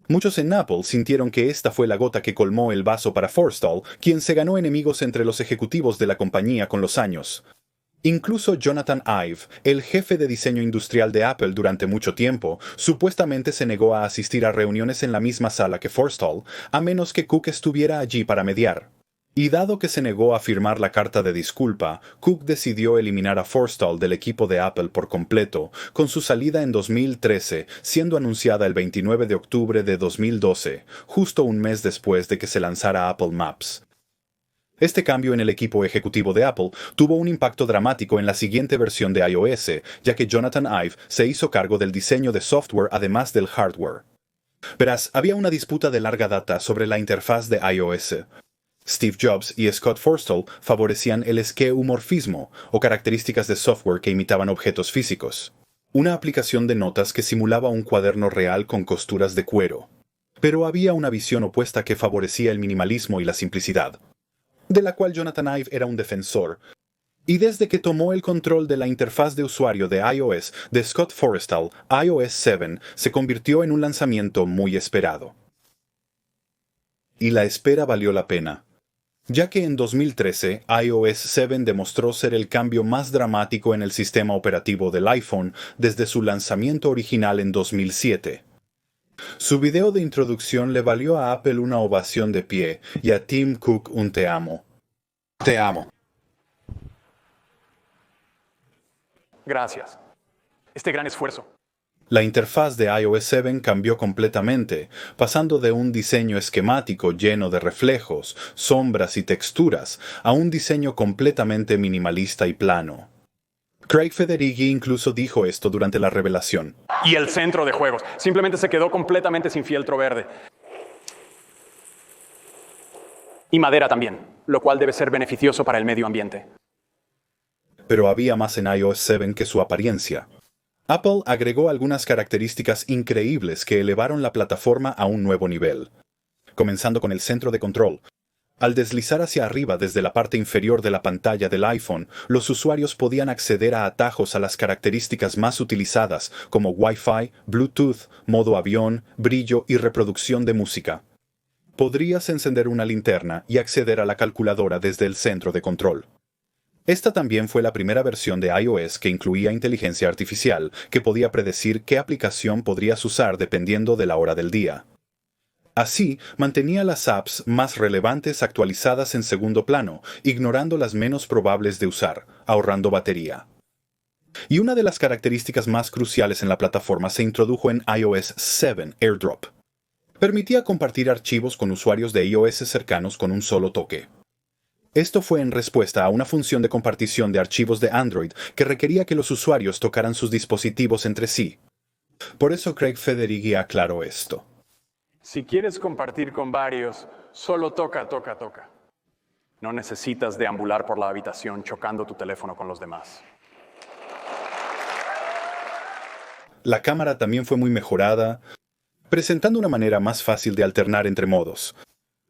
Muchos en Apple sintieron que esta fue la gota que colmó el vaso para Forstall, quien se ganó enemigos entre los ejecutivos de la compañía con los años. Incluso Jonathan Ive, el jefe de diseño industrial de Apple durante mucho tiempo, supuestamente se negó a asistir a reuniones en la misma sala que Forstall, a menos que Cook estuviera allí para mediar. Y dado que se negó a firmar la carta de disculpa, Cook decidió eliminar a Forstall del equipo de Apple por completo, con su salida en 2013, siendo anunciada el 29 de octubre de 2012, justo un mes después de que se lanzara Apple Maps. Este cambio en el equipo ejecutivo de Apple tuvo un impacto dramático en la siguiente versión de iOS, ya que Jonathan Ive se hizo cargo del diseño de software además del hardware. Verás, había una disputa de larga data sobre la interfaz de iOS. Steve Jobs y Scott Forstall favorecían el esqueumorfismo, o características de software que imitaban objetos físicos, una aplicación de notas que simulaba un cuaderno real con costuras de cuero. Pero había una visión opuesta que favorecía el minimalismo y la simplicidad, de la cual Jonathan Ive era un defensor. Y desde que tomó el control de la interfaz de usuario de iOS de Scott Forstall, iOS 7 se convirtió en un lanzamiento muy esperado. Y la espera valió la pena, ya que en 2013 iOS 7 demostró ser el cambio más dramático en el sistema operativo del iPhone desde su lanzamiento original en 2007. Su video de introducción le valió a Apple una ovación de pie y a Tim Cook un "te amo". Te amo. Gracias. Este gran esfuerzo. La interfaz de iOS 7 cambió completamente, pasando de un diseño esquemático lleno de reflejos, sombras y texturas, a un diseño completamente minimalista y plano. Craig Federighi incluso dijo esto durante la revelación. Y el centro de juegos. Simplemente se quedó completamente sin fieltro verde. Y madera también, lo cual debe ser beneficioso para el medio ambiente. Pero había más en iOS 7 que su apariencia. Apple agregó algunas características increíbles que elevaron la plataforma a un nuevo nivel. Comenzando con el centro de control. Al deslizar hacia arriba desde la parte inferior de la pantalla del iPhone, los usuarios podían acceder a atajos a las características más utilizadas, como Wi-Fi, Bluetooth, modo avión, brillo y reproducción de música. Podrías encender una linterna y acceder a la calculadora desde el centro de control. Esta también fue la primera versión de iOS que incluía inteligencia artificial, que podía predecir qué aplicación podrías usar dependiendo de la hora del día. Así, mantenía las apps más relevantes actualizadas en segundo plano, ignorando las menos probables de usar, ahorrando batería. Y una de las características más cruciales en la plataforma se introdujo en iOS 7 AirDrop. Permitía compartir archivos con usuarios de iOS cercanos con un solo toque. Esto fue en respuesta a una función de compartición de archivos de Android que requería que los usuarios tocaran sus dispositivos entre sí. Por eso Craig Federighi aclaró esto. Si quieres compartir con varios, solo toca. No necesitas deambular por la habitación chocando tu teléfono con los demás. La cámara también fue muy mejorada, presentando una manera más fácil de alternar entre modos.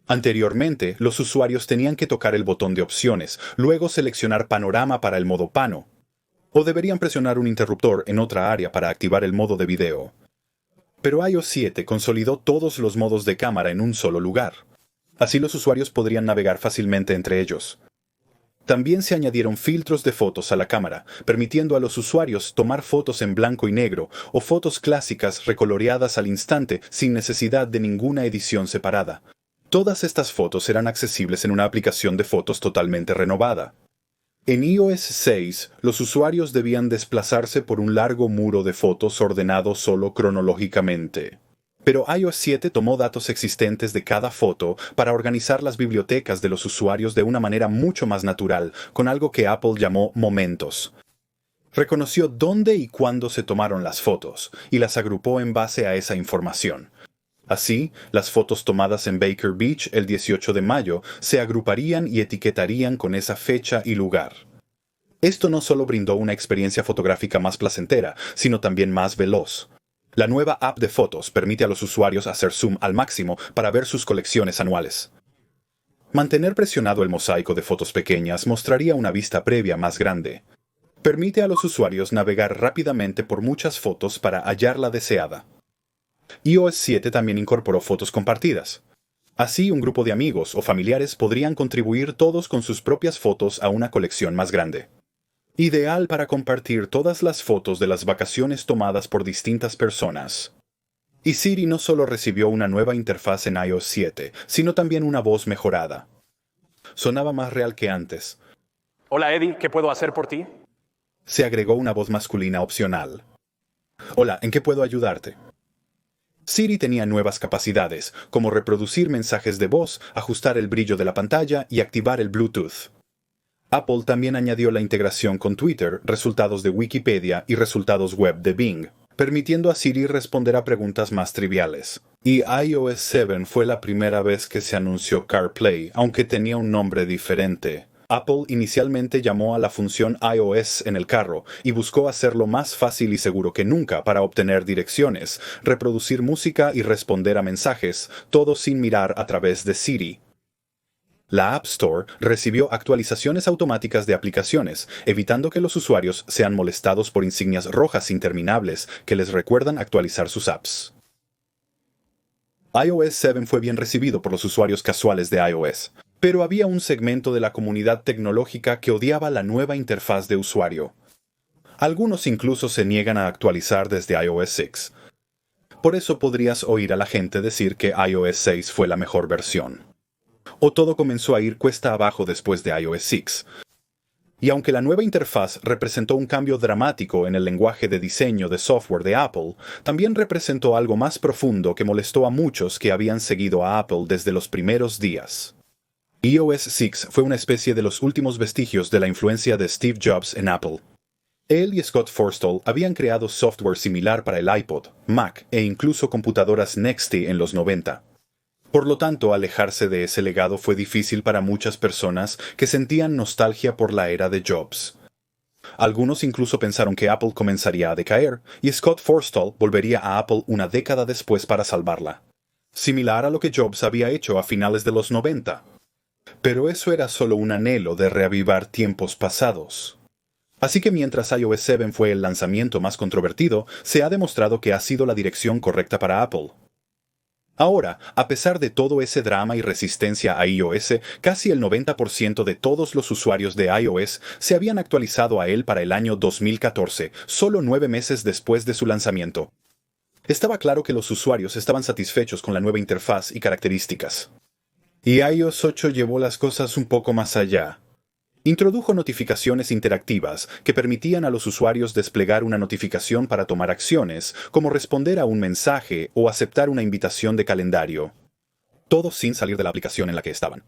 Anteriormente, los usuarios tenían que tocar el botón de opciones, luego seleccionar panorama para el modo pano, o deberían presionar un interruptor en otra área para activar el modo de video. Pero iOS 7 consolidó todos los modos de cámara en un solo lugar. Así los usuarios podrían navegar fácilmente entre ellos. También se añadieron filtros de fotos a la cámara, permitiendo a los usuarios tomar fotos en blanco y negro o fotos clásicas recoloreadas al instante sin necesidad de ninguna edición separada. Todas estas fotos eran accesibles en una aplicación de fotos totalmente renovada. En iOS 6, los usuarios debían desplazarse por un largo muro de fotos ordenado solo cronológicamente. Pero iOS 7 tomó datos existentes de cada foto para organizar las bibliotecas de los usuarios de una manera mucho más natural, con algo que Apple llamó momentos. Reconoció dónde y cuándo se tomaron las fotos, y las agrupó en base a esa información. Así, las fotos tomadas en Baker Beach el 18 de mayo se agruparían y etiquetarían con esa fecha y lugar. Esto no solo brindó una experiencia fotográfica más placentera, sino también más veloz. La nueva app de fotos permite a los usuarios hacer zoom al máximo para ver sus colecciones anuales. Mantener presionado el mosaico de fotos pequeñas mostraría una vista previa más grande. Permite a los usuarios navegar rápidamente por muchas fotos para hallar la deseada. iOS 7 también incorporó fotos compartidas. Así, un grupo de amigos o familiares podrían contribuir todos con sus propias fotos a una colección más grande. Ideal para compartir todas las fotos de las vacaciones tomadas por distintas personas. Y Siri no solo recibió una nueva interfaz en iOS 7, sino también una voz mejorada. Sonaba más real que antes. Hola Eddie, ¿qué puedo hacer por ti? Se agregó una voz masculina opcional. Hola, ¿en qué puedo ayudarte? Siri tenía nuevas capacidades, como reproducir mensajes de voz, ajustar el brillo de la pantalla y activar el Bluetooth. Apple también añadió la integración con Twitter, resultados de Wikipedia y resultados web de Bing, permitiendo a Siri responder a preguntas más triviales. Y iOS 7 fue la primera vez que se anunció CarPlay, aunque tenía un nombre diferente. Apple inicialmente llamó a la función iOS en el carro y buscó hacerlo más fácil y seguro que nunca para obtener direcciones, reproducir música y responder a mensajes, todo sin mirar a través de Siri. La App Store recibió actualizaciones automáticas de aplicaciones, evitando que los usuarios sean molestados por insignias rojas interminables que les recuerdan actualizar sus apps. iOS 7 fue bien recibido por los usuarios casuales de iOS. Pero había un segmento de la comunidad tecnológica que odiaba la nueva interfaz de usuario. Algunos incluso se niegan a actualizar desde iOS 6. Por eso podrías oír a la gente decir que iOS 6 fue la mejor versión. O todo comenzó a ir cuesta abajo después de iOS 6. Y aunque la nueva interfaz representó un cambio dramático en el lenguaje de diseño de software de Apple, también representó algo más profundo que molestó a muchos que habían seguido a Apple desde los primeros días. iOS 6 fue una especie de los últimos vestigios de la influencia de Steve Jobs en Apple. Él y Scott Forstall habían creado software similar para el iPod, Mac e incluso computadoras NXT en los 90. Por lo tanto, alejarse de ese legado fue difícil para muchas personas que sentían nostalgia por la era de Jobs. Algunos incluso pensaron que Apple comenzaría a decaer y Scott Forstall volvería a Apple una década después para salvarla. Similar a lo que Jobs había hecho a finales de los 90. Pero eso era solo un anhelo de reavivar tiempos pasados. Así que mientras iOS 7 fue el lanzamiento más controvertido, se ha demostrado que ha sido la dirección correcta para Apple. Ahora, a pesar de todo ese drama y resistencia a iOS, casi el 90% de todos los usuarios de iOS se habían actualizado a él para el año 2014, solo 9 meses después de su lanzamiento. Estaba claro que los usuarios estaban satisfechos con la nueva interfaz y características. Y iOS 8 llevó las cosas un poco más allá. Introdujo notificaciones interactivas que permitían a los usuarios desplegar una notificación para tomar acciones, como responder a un mensaje o aceptar una invitación de calendario. Todo sin salir de la aplicación en la que estaban.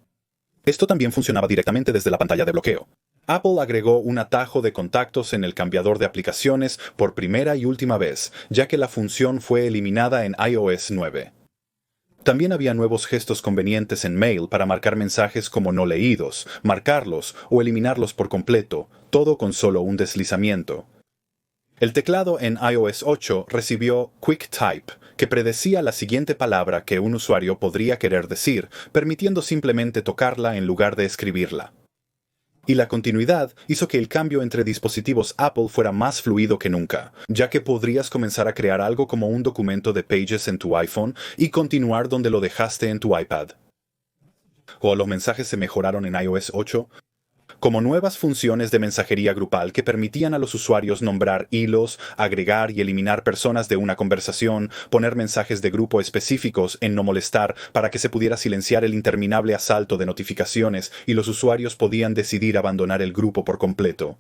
Esto también funcionaba directamente desde la pantalla de bloqueo. Apple agregó un atajo de contactos en el cambiador de aplicaciones por primera y última vez, ya que la función fue eliminada en iOS 9. También había nuevos gestos convenientes en Mail para marcar mensajes como no leídos, marcarlos o eliminarlos por completo, todo con solo un deslizamiento. El teclado en iOS 8 recibió QuickType, que predecía la siguiente palabra que un usuario podría querer decir, permitiendo simplemente tocarla en lugar de escribirla. Y la continuidad hizo que el cambio entre dispositivos Apple fuera más fluido que nunca, ya que podrías comenzar a crear algo como un documento de Pages en tu iPhone y continuar donde lo dejaste en tu iPad. O los mensajes se mejoraron en iOS 8, como nuevas funciones de mensajería grupal que permitían a los usuarios nombrar hilos, agregar y eliminar personas de una conversación, poner mensajes de grupo específicos en no molestar para que se pudiera silenciar el interminable asalto de notificaciones y los usuarios podían decidir abandonar el grupo por completo.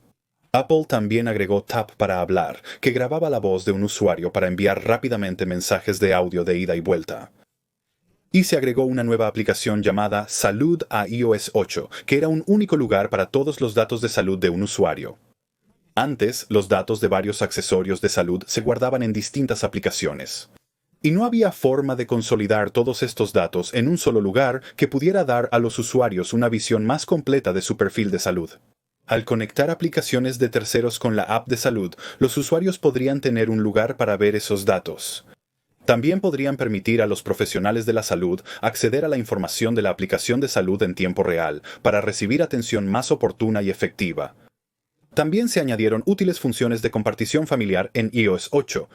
Apple también agregó Tap para hablar, que grababa la voz de un usuario para enviar rápidamente mensajes de audio de ida y vuelta. Y se agregó una nueva aplicación llamada Salud a iOS 8, que era un único lugar para todos los datos de salud de un usuario. Antes, los datos de varios accesorios de salud se guardaban en distintas aplicaciones. Y no había forma de consolidar todos estos datos en un solo lugar que pudiera dar a los usuarios una visión más completa de su perfil de salud. Al conectar aplicaciones de terceros con la app de salud, los usuarios podrían tener un lugar para ver esos datos. También podrían permitir a los profesionales de la salud acceder a la información de la aplicación de salud en tiempo real para recibir atención más oportuna y efectiva. También se añadieron útiles funciones de compartición familiar en iOS 8,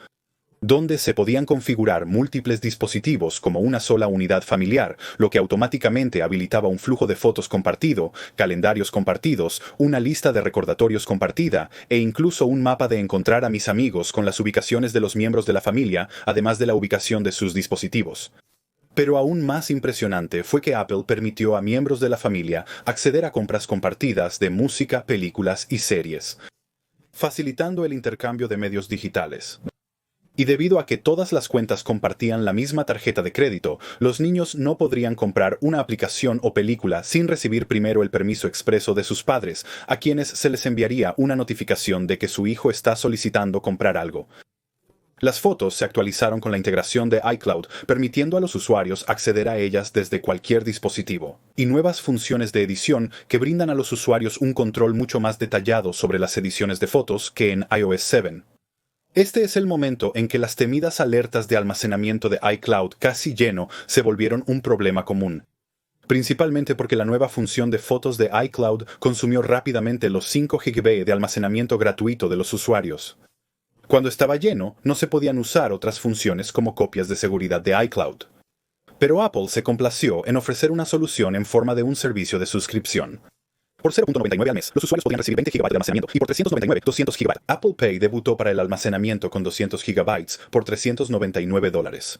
donde se podían configurar múltiples dispositivos como una sola unidad familiar, lo que automáticamente habilitaba un flujo de fotos compartido, calendarios compartidos, una lista de recordatorios compartida e incluso un mapa de encontrar a mis amigos con las ubicaciones de los miembros de la familia, además de la ubicación de sus dispositivos. Pero aún más impresionante fue que Apple permitió a miembros de la familia acceder a compras compartidas de música, películas y series, facilitando el intercambio de medios digitales. Y debido a que todas las cuentas compartían la misma tarjeta de crédito, los niños no podrían comprar una aplicación o película sin recibir primero el permiso expreso de sus padres, a quienes se les enviaría una notificación de que su hijo está solicitando comprar algo. Las fotos se actualizaron con la integración de iCloud, permitiendo a los usuarios acceder a ellas desde cualquier dispositivo, y nuevas funciones de edición que brindan a los usuarios un control mucho más detallado sobre las ediciones de fotos que en iOS 7. Este es el momento en que las temidas alertas de almacenamiento de iCloud casi lleno se volvieron un problema común. Principalmente porque la nueva función de fotos de iCloud consumió rápidamente los 5 GB de almacenamiento gratuito de los usuarios. Cuando estaba lleno, no se podían usar otras funciones como copias de seguridad de iCloud. Pero Apple se complació en ofrecer una solución en forma de un servicio de suscripción. Por 0.99 al mes, los usuarios podían recibir 20 GB de almacenamiento y por 399, 200 GB. Apple Pay debutó para el almacenamiento con 200 GB por $399.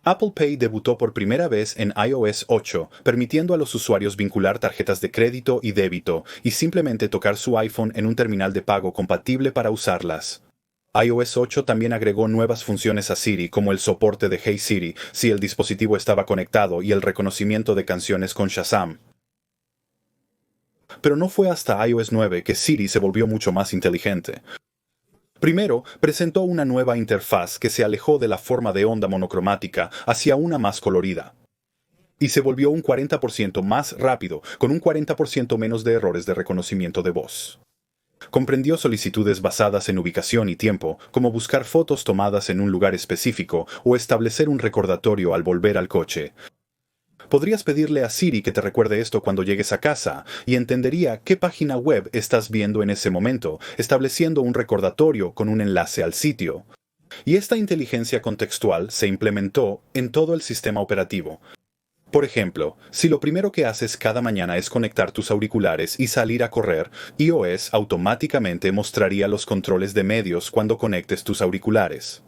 Apple Pay debutó por primera vez en iOS 8, permitiendo a los usuarios vincular tarjetas de crédito y débito y simplemente tocar su iPhone en un terminal de pago compatible para usarlas. iOS 8 también agregó nuevas funciones a Siri, como el soporte de Hey Siri si el dispositivo estaba conectado y el reconocimiento de canciones con Shazam. Pero no fue hasta iOS 9 que Siri se volvió mucho más inteligente. Primero, presentó una nueva interfaz que se alejó de la forma de onda monocromática hacia una más colorida. Y se volvió un 40% más rápido, con un 40% menos de errores de reconocimiento de voz. Comprendió solicitudes basadas en ubicación y tiempo, como buscar fotos tomadas en un lugar específico o establecer un recordatorio al volver al coche. Podrías pedirle a Siri que te recuerde esto cuando llegues a casa, y entendería qué página web estás viendo en ese momento, estableciendo un recordatorio con un enlace al sitio. Y esta inteligencia contextual se implementó en todo el sistema operativo. Por ejemplo, si lo primero que haces cada mañana es conectar tus auriculares y salir a correr, iOS automáticamente mostraría los controles de medios cuando conectes tus auriculares.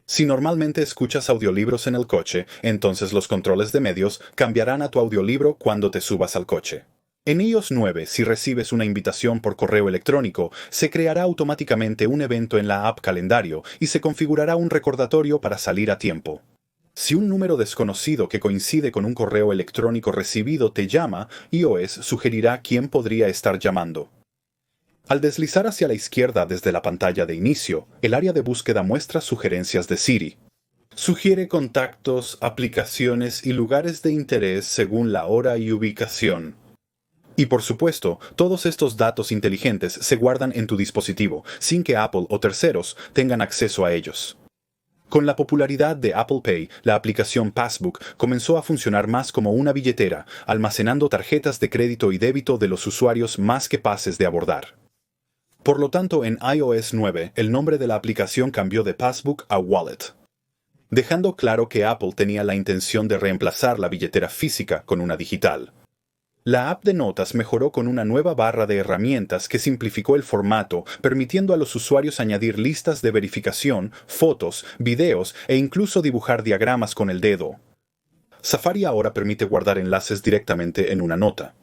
Si normalmente escuchas audiolibros en el coche, entonces los controles de medios cambiarán a tu audiolibro cuando te subas al coche. En iOS 9, si recibes una invitación por correo electrónico, se creará automáticamente un evento en la app Calendario y se configurará un recordatorio para salir a tiempo. Si un número desconocido que coincide con un correo electrónico recibido te llama, iOS sugerirá quién podría estar llamando. Al deslizar hacia la izquierda desde la pantalla de inicio, el área de búsqueda muestra sugerencias de Siri. Sugiere contactos, aplicaciones y lugares de interés según la hora y ubicación. Y por supuesto, todos estos datos inteligentes se guardan en tu dispositivo, sin que Apple o terceros tengan acceso a ellos. Con la popularidad de Apple Pay, la aplicación Passbook comenzó a funcionar más como una billetera, almacenando tarjetas de crédito y débito de los usuarios más capaces de abordar. Por lo tanto, en iOS 9, el nombre de la aplicación cambió de Passbook a Wallet, dejando claro que Apple tenía la intención de reemplazar la billetera física con una digital. La app de notas mejoró con una nueva barra de herramientas que simplificó el formato, permitiendo a los usuarios añadir listas de verificación, fotos, videos e incluso dibujar diagramas con el dedo. Safari ahora permite guardar enlaces directamente en una nota.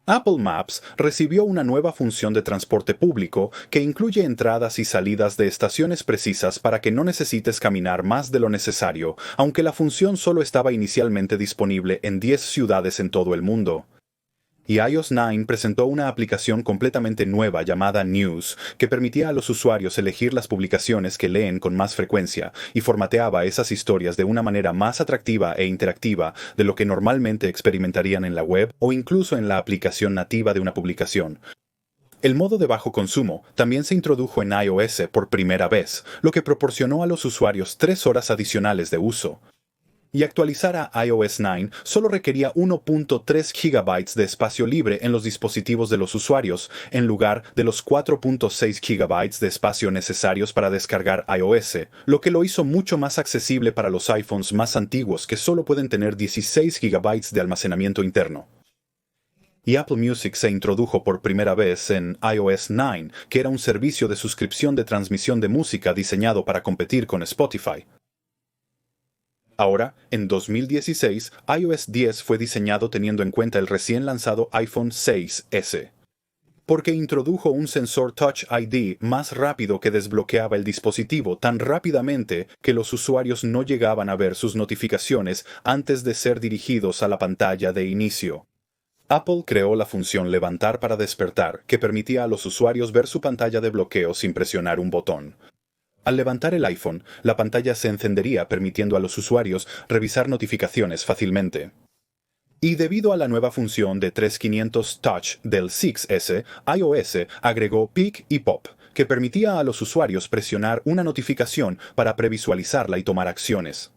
Apple Maps recibió una nueva función de transporte público que incluye entradas y salidas de estaciones precisas para que no necesites caminar más de lo necesario, aunque la función solo estaba inicialmente disponible en 10 ciudades en todo el mundo. Y iOS 9 presentó una aplicación completamente nueva llamada News, que permitía a los usuarios elegir las publicaciones que leen con más frecuencia y formateaba esas historias de una manera más atractiva e interactiva de lo que normalmente experimentarían en la web o incluso en la aplicación nativa de una publicación. El modo de bajo consumo también se introdujo en iOS por primera vez, lo que proporcionó a los usuarios 3 horas adicionales de uso. Y actualizar a iOS 9 solo requería 1.3 GB de espacio libre en los dispositivos de los usuarios, en lugar de los 4.6 GB de espacio necesarios para descargar iOS, lo que lo hizo mucho más accesible para los iPhones más antiguos que solo pueden tener 16 GB de almacenamiento interno. Y Apple Music se introdujo por primera vez en iOS 9, que era un servicio de suscripción de transmisión de música diseñado para competir con Spotify. Ahora, en 2016, iOS 10 fue diseñado teniendo en cuenta el recién lanzado iPhone 6S, porque introdujo un sensor Touch ID más rápido que desbloqueaba el dispositivo tan rápidamente que los usuarios no llegaban a ver sus notificaciones antes de ser dirigidos a la pantalla de inicio. Apple creó la función Levantar para despertar, que permitía a los usuarios ver su pantalla de bloqueo sin presionar un botón. Al levantar el iPhone, la pantalla se encendería permitiendo a los usuarios revisar notificaciones fácilmente. Y debido a la nueva función de 3500 Touch del 6S, iOS agregó Peek y Pop, que permitía a los usuarios presionar una notificación para previsualizarla y tomar acciones.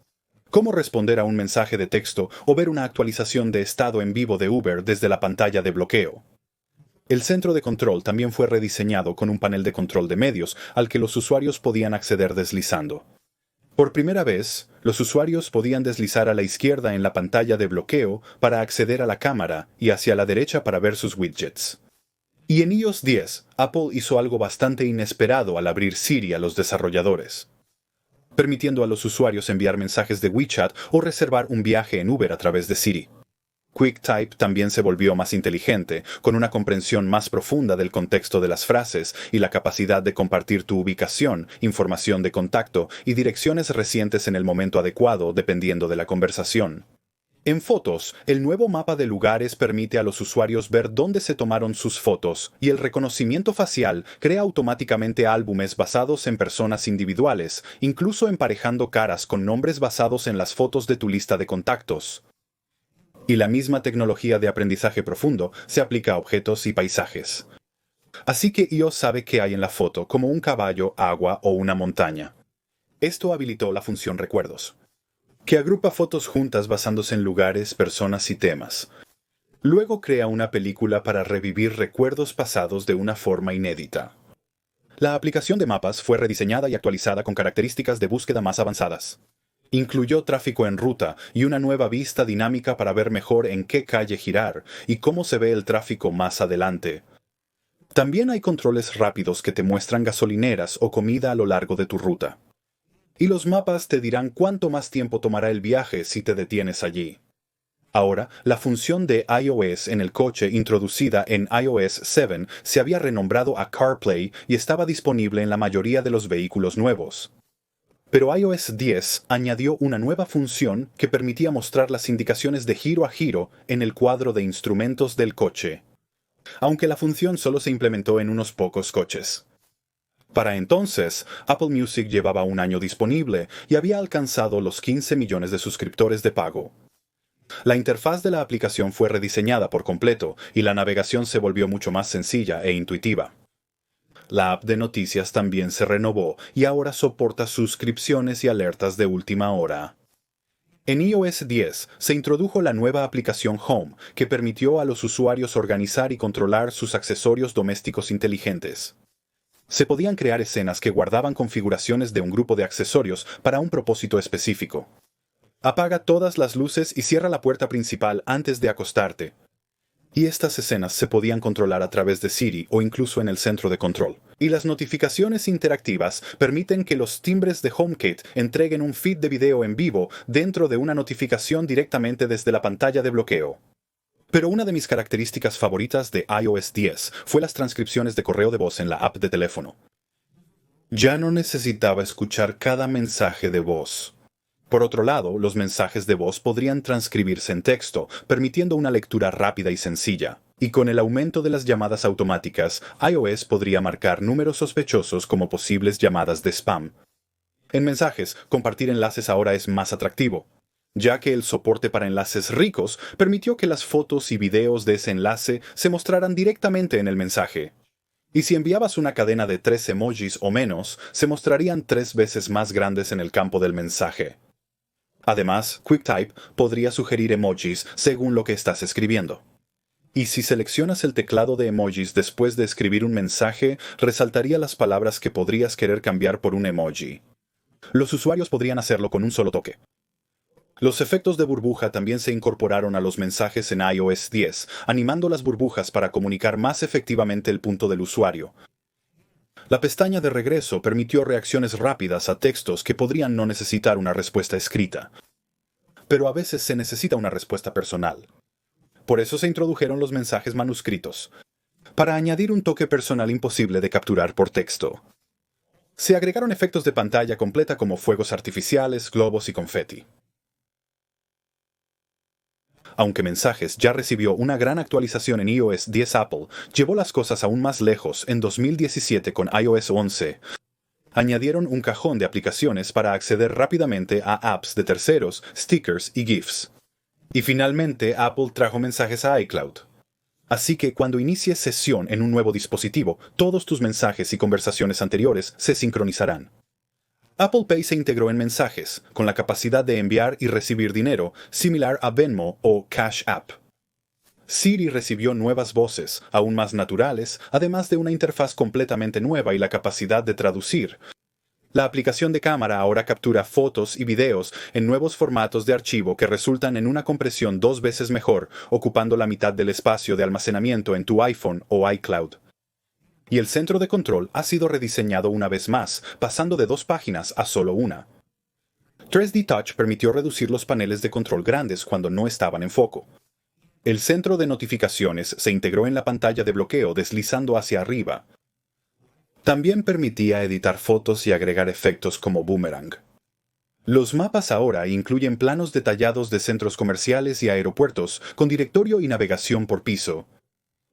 Cómo responder a un mensaje de texto o ver una actualización de estado en vivo de Uber desde la pantalla de bloqueo. El centro de control también fue rediseñado con un panel de control de medios al que los usuarios podían acceder deslizando. Por primera vez, los usuarios podían deslizar a la izquierda en la pantalla de bloqueo para acceder a la cámara y hacia la derecha para ver sus widgets. Y en iOS 10, Apple hizo algo bastante inesperado al abrir Siri a los desarrolladores, permitiendo a los usuarios enviar mensajes de WeChat o reservar un viaje en Uber a través de Siri. QuickType también se volvió más inteligente, con una comprensión más profunda del contexto de las frases y la capacidad de compartir tu ubicación, información de contacto y direcciones recientes en el momento adecuado dependiendo de la conversación. En fotos, el nuevo mapa de lugares permite a los usuarios ver dónde se tomaron sus fotos, y el reconocimiento facial crea automáticamente álbumes basados en personas individuales, incluso emparejando caras con nombres basados en las fotos de tu lista de contactos. Y la misma tecnología de aprendizaje profundo se aplica a objetos y paisajes. Así que iOS sabe qué hay en la foto, como un caballo, agua o una montaña. Esto habilitó la función Recuerdos, que agrupa fotos juntas basándose en lugares, personas y temas. Luego crea una película para revivir recuerdos pasados de una forma inédita. La aplicación de mapas fue rediseñada y actualizada con características de búsqueda más avanzadas. Incluyó tráfico en ruta y una nueva vista dinámica para ver mejor en qué calle girar y cómo se ve el tráfico más adelante. También hay controles rápidos que te muestran gasolineras o comida a lo largo de tu ruta. Y los mapas te dirán cuánto más tiempo tomará el viaje si te detienes allí. Ahora, la función de iOS en el coche introducida en iOS 7 se había renombrado a CarPlay y estaba disponible en la mayoría de los vehículos nuevos. Pero iOS 10 añadió una nueva función que permitía mostrar las indicaciones de giro a giro en el cuadro de instrumentos del coche, aunque la función solo se implementó en unos pocos coches. Para entonces, Apple Music llevaba un año disponible y había alcanzado los 15 millones de suscriptores de pago. La interfaz de la aplicación fue rediseñada por completo y la navegación se volvió mucho más sencilla e intuitiva. La app de noticias también se renovó y ahora soporta suscripciones y alertas de última hora. En iOS 10 se introdujo la nueva aplicación Home, que permitió a los usuarios organizar y controlar sus accesorios domésticos inteligentes. Se podían crear escenas que guardaban configuraciones de un grupo de accesorios para un propósito específico. Apaga todas las luces y cierra la puerta principal antes de acostarte. Y estas escenas se podían controlar a través de Siri o incluso en el centro de control. Y las notificaciones interactivas permiten que los timbres de HomeKit entreguen un feed de video en vivo dentro de una notificación directamente desde la pantalla de bloqueo. Pero una de mis características favoritas de iOS 10 fue las transcripciones de correo de voz en la app de teléfono. Ya no necesitaba escuchar cada mensaje de voz. Por otro lado, los mensajes de voz podrían transcribirse en texto, permitiendo una lectura rápida y sencilla. Y con el aumento de las llamadas automáticas, iOS podría marcar números sospechosos como posibles llamadas de spam. En mensajes, compartir enlaces ahora es más atractivo, ya que el soporte para enlaces ricos permitió que las fotos y videos de ese enlace se mostraran directamente en el mensaje. Y si enviabas una cadena de 3 emojis o menos, se mostrarían 3 veces más grandes en el campo del mensaje. Además, QuickType podría sugerir emojis según lo que estás escribiendo. Y si seleccionas el teclado de emojis después de escribir un mensaje, resaltaría las palabras que podrías querer cambiar por un emoji. Los usuarios podrían hacerlo con un solo toque. Los efectos de burbuja también se incorporaron a los mensajes en iOS 10, animando las burbujas para comunicar más efectivamente el punto del usuario. La pestaña de regreso permitió reacciones rápidas a textos que podrían no necesitar una respuesta escrita. Pero a veces se necesita una respuesta personal. Por eso se introdujeron los mensajes manuscritos, para añadir un toque personal imposible de capturar por texto. Se agregaron efectos de pantalla completa como fuegos artificiales, globos y confeti. Aunque Mensajes ya recibió una gran actualización en iOS 10, Apple llevó las cosas aún más lejos en 2017 con iOS 11. Añadieron un cajón de aplicaciones para acceder rápidamente a apps de terceros, stickers y GIFs. Y finalmente, Apple trajo mensajes a iCloud. Así que cuando inicies sesión en un nuevo dispositivo, todos tus mensajes y conversaciones anteriores se sincronizarán. Apple Pay se integró en Mensajes, con la capacidad de enviar y recibir dinero, similar a Venmo o Cash App. Siri recibió nuevas voces, aún más naturales, además de una interfaz completamente nueva y la capacidad de traducir. La aplicación de cámara ahora captura fotos y videos en nuevos formatos de archivo que resultan en una compresión 2 veces mejor, ocupando la mitad del espacio de almacenamiento en tu iPhone o iCloud. Y el centro de control ha sido rediseñado una vez más, pasando de 2 páginas a solo una. 3D Touch permitió reducir los paneles de control grandes cuando no estaban en foco. El centro de notificaciones se integró en la pantalla de bloqueo deslizando hacia arriba. También permitía editar fotos y agregar efectos como boomerang. Los mapas ahora incluyen planos detallados de centros comerciales y aeropuertos con directorio y navegación por piso.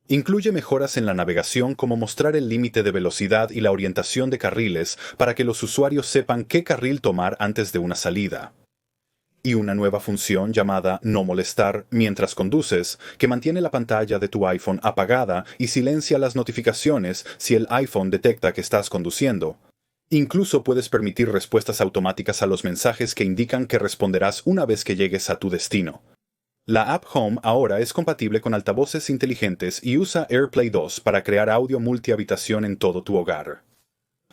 Incluye mejoras en la navegación como mostrar el límite de velocidad y la orientación de carriles para que los usuarios sepan qué carril tomar antes de una salida. y una nueva función llamada No molestar mientras conduces, que mantiene la pantalla de tu iPhone apagada y silencia las notificaciones si el iPhone detecta que estás conduciendo. Incluso puedes permitir respuestas automáticas a los mensajes que indican que responderás una vez que llegues a tu destino. La app Home ahora es compatible con altavoces inteligentes y usa AirPlay 2 para crear audio multihabitación en todo tu hogar.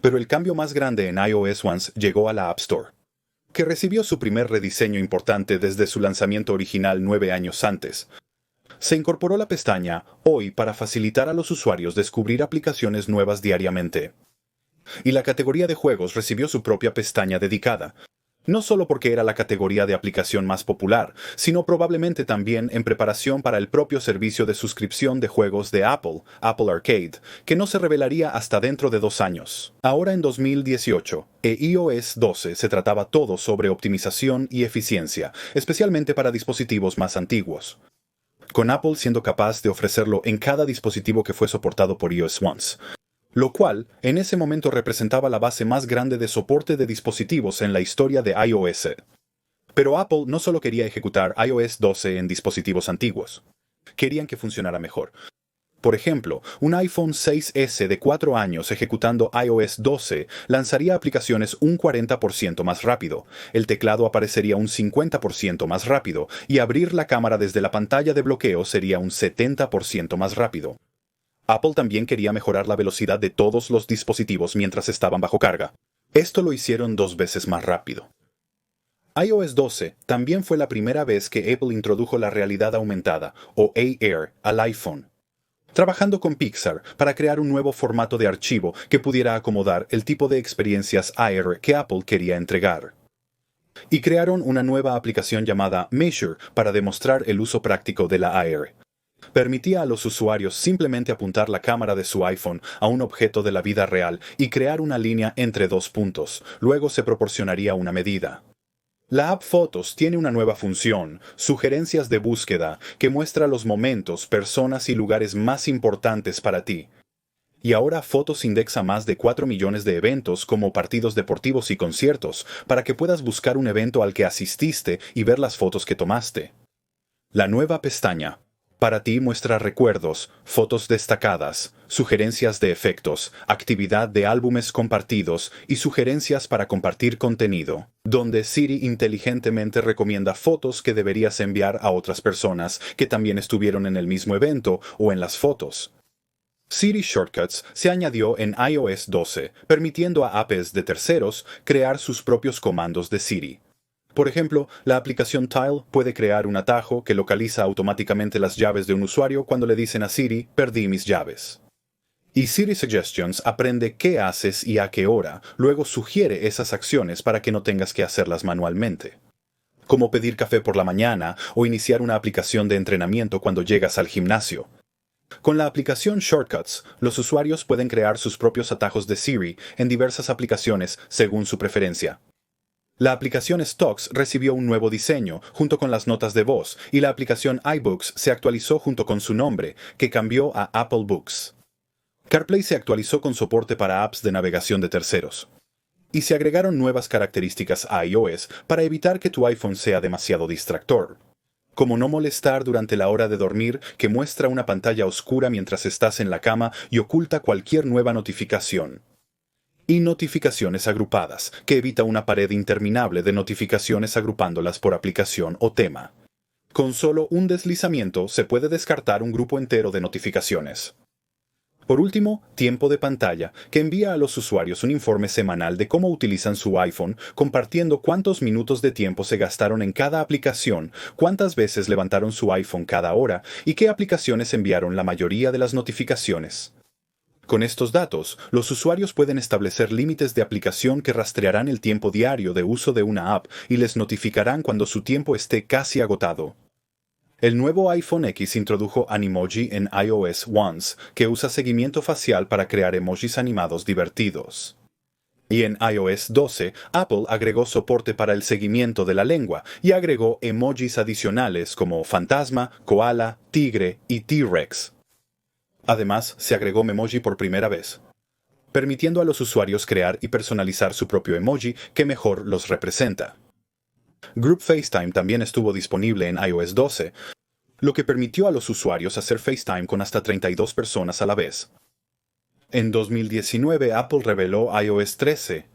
Pero el cambio más grande en iOS One llegó a la App Store, que recibió su primer rediseño importante desde su lanzamiento original 9 años antes. Se incorporó la pestaña Hoy para facilitar a los usuarios descubrir aplicaciones nuevas diariamente. Y la categoría de juegos recibió su propia pestaña dedicada, no solo porque era la categoría de aplicación más popular, sino probablemente también en preparación para el propio servicio de suscripción de juegos de Apple, Apple Arcade, que no se revelaría hasta dentro de 2 años. Ahora en 2018, iOS 12 se trataba todo sobre optimización y eficiencia, especialmente para dispositivos más antiguos, con Apple siendo capaz de ofrecerlo en cada dispositivo que fue soportado por iOS Once, lo cual en ese momento representaba la base más grande de soporte de dispositivos en la historia de iOS. Pero Apple no solo quería ejecutar iOS 12 en dispositivos antiguos, querían que funcionara mejor. Por ejemplo, un iPhone 6S de 4 años ejecutando iOS 12 lanzaría aplicaciones un 40% más rápido, el teclado aparecería un 50% más rápido y abrir la cámara desde la pantalla de bloqueo sería un 70% más rápido. Apple también quería mejorar la velocidad de todos los dispositivos mientras estaban bajo carga. Esto lo hicieron 2 veces más rápido. iOS 12 también fue la primera vez que Apple introdujo la realidad aumentada, o AR, al iPhone, trabajando con Pixar para crear un nuevo formato de archivo que pudiera acomodar el tipo de experiencias AR que Apple quería entregar. Y crearon una nueva aplicación llamada Measure para demostrar el uso práctico de la AR. Permitía a los usuarios simplemente apuntar la cámara de su iPhone a un objeto de la vida real y crear una línea entre 2 puntos. Luego se proporcionaría una medida. La app Fotos tiene una nueva función, sugerencias de búsqueda, que muestra los momentos, personas y lugares más importantes para ti. Y ahora Fotos indexa más de 4 millones de eventos como partidos deportivos y conciertos, para que puedas buscar un evento al que asististe y ver las fotos que tomaste. La nueva pestaña para ti muestra recuerdos, fotos destacadas, sugerencias de efectos, actividad de álbumes compartidos y sugerencias para compartir contenido, donde Siri inteligentemente recomienda fotos que deberías enviar a otras personas que también estuvieron en el mismo evento o en las fotos. Siri Shortcuts se añadió en iOS 12, permitiendo a apps de terceros crear sus propios comandos de Siri. Por ejemplo, la aplicación Tile puede crear un atajo que localiza automáticamente las llaves de un usuario cuando le dicen a Siri, perdí mis llaves. Y Siri Suggestions aprende qué haces y a qué hora, luego sugiere esas acciones para que no tengas que hacerlas manualmente. Como pedir café por la mañana o iniciar una aplicación de entrenamiento cuando llegas al gimnasio. Con la aplicación Shortcuts, los usuarios pueden crear sus propios atajos de Siri en diversas aplicaciones según su preferencia. La aplicación Stocks recibió un nuevo diseño, junto con las notas de voz, y la aplicación iBooks se actualizó junto con su nombre, que cambió a Apple Books. CarPlay se actualizó con soporte para apps de navegación de terceros. Y se agregaron nuevas características a iOS para evitar que tu iPhone sea demasiado distractor, como no molestar durante la hora de dormir, que muestra una pantalla oscura mientras estás en la cama y oculta cualquier nueva notificación. Y notificaciones agrupadas, que evita una pared interminable de notificaciones agrupándolas por aplicación o tema. Con solo un deslizamiento se puede descartar un grupo entero de notificaciones. Por último, tiempo de pantalla, que envía a los usuarios un informe semanal de cómo utilizan su iPhone, compartiendo cuántos minutos de tiempo se gastaron en cada aplicación, cuántas veces levantaron su iPhone cada hora y qué aplicaciones enviaron la mayoría de las notificaciones. Con estos datos, los usuarios pueden establecer límites de aplicación que rastrearán el tiempo diario de uso de una app y les notificarán cuando su tiempo esté casi agotado. El nuevo iPhone X introdujo Animoji en iOS Once, que usa seguimiento facial para crear emojis animados divertidos. Y en iOS 12, Apple agregó soporte para el seguimiento de la lengua y agregó emojis adicionales como fantasma, koala, tigre y T-Rex. Además, se agregó Memoji por primera vez, permitiendo a los usuarios crear y personalizar su propio emoji que mejor los representa. Group FaceTime también estuvo disponible en iOS 12, lo que permitió a los usuarios hacer FaceTime con hasta 32 personas a la vez. En 2019, Apple reveló iOS 13.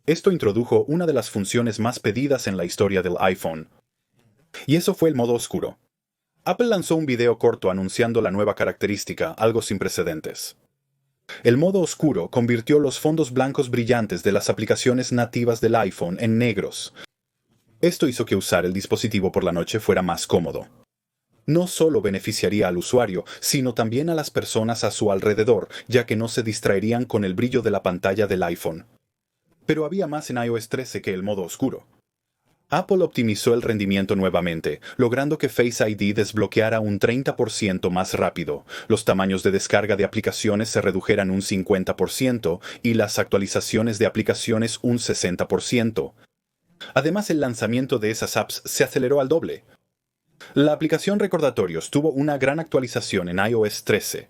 Esto introdujo una de las funciones más pedidas en la historia del iPhone. Y eso fue el modo oscuro. Apple lanzó un video corto anunciando la nueva característica, algo sin precedentes. El modo oscuro convirtió los fondos blancos brillantes de las aplicaciones nativas del iPhone en negros. Esto hizo que usar el dispositivo por la noche fuera más cómodo. No solo beneficiaría al usuario, sino también a las personas a su alrededor, ya que no se distraerían con el brillo de la pantalla del iPhone. Pero había más en iOS 13 que el modo oscuro. Apple optimizó el rendimiento nuevamente, logrando que Face ID desbloqueara un 30% más rápido, los tamaños de descarga de aplicaciones se redujeran un 50% y las actualizaciones de aplicaciones un 60%. Además, el lanzamiento de esas apps se aceleró al doble. La aplicación Recordatorios tuvo una gran actualización en iOS 13.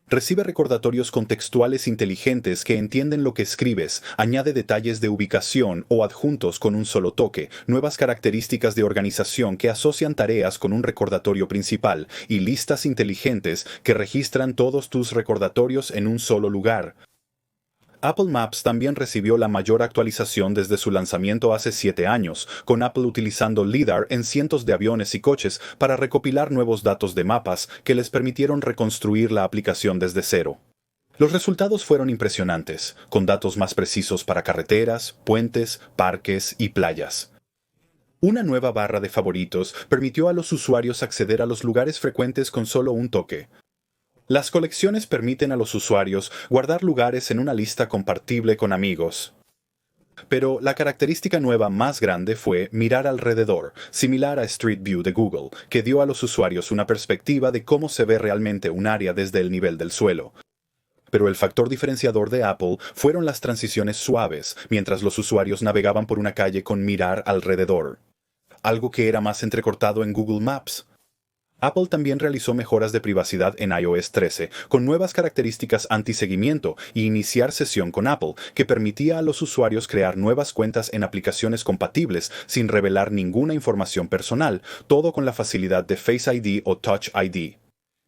Recibe recordatorios contextuales inteligentes que entienden lo que escribes, añade detalles de ubicación o adjuntos con un solo toque, nuevas características de organización que asocian tareas con un recordatorio principal y listas inteligentes que registran todos tus recordatorios en un solo lugar. Apple Maps también recibió la mayor actualización desde su lanzamiento hace 7 años, con Apple utilizando LiDAR en cientos de aviones y coches para recopilar nuevos datos de mapas que les permitieron reconstruir la aplicación desde cero. Los resultados fueron impresionantes, con datos más precisos para carreteras, puentes, parques y playas. Una nueva barra de favoritos permitió a los usuarios acceder a los lugares frecuentes con solo un toque. Las colecciones permiten a los usuarios guardar lugares en una lista compartible con amigos. Pero la característica nueva más grande fue mirar alrededor, similar a Street View de Google, que dio a los usuarios una perspectiva de cómo se ve realmente un área desde el nivel del suelo. Pero el factor diferenciador de Apple fueron las transiciones suaves, mientras los usuarios navegaban por una calle con mirar alrededor. Algo que era más entrecortado en Google Maps. Apple también realizó mejoras de privacidad en iOS 13, con nuevas características anti-seguimiento y iniciar sesión con Apple, que permitía a los usuarios crear nuevas cuentas en aplicaciones compatibles sin revelar ninguna información personal, todo con la facilidad de Face ID o Touch ID.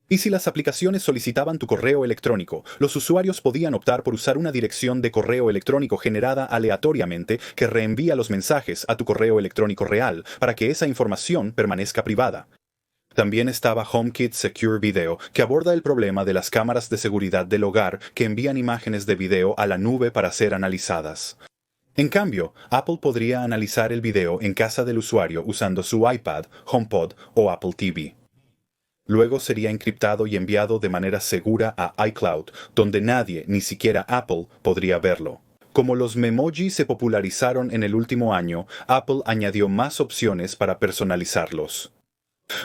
Y si las aplicaciones solicitaban tu correo electrónico, los usuarios podían optar por usar una dirección de correo electrónico generada aleatoriamente que reenvía los mensajes a tu correo electrónico real para que esa información permanezca privada. También estaba HomeKit Secure Video, que aborda el problema de las cámaras de seguridad del hogar que envían imágenes de video a la nube para ser analizadas. En cambio, Apple podría analizar el video en casa del usuario usando su iPad, HomePod o Apple TV. Luego sería encriptado y enviado de manera segura a iCloud, donde nadie, ni siquiera Apple, podría verlo. Como los Memoji se popularizaron en el último año, Apple añadió más opciones para personalizarlos.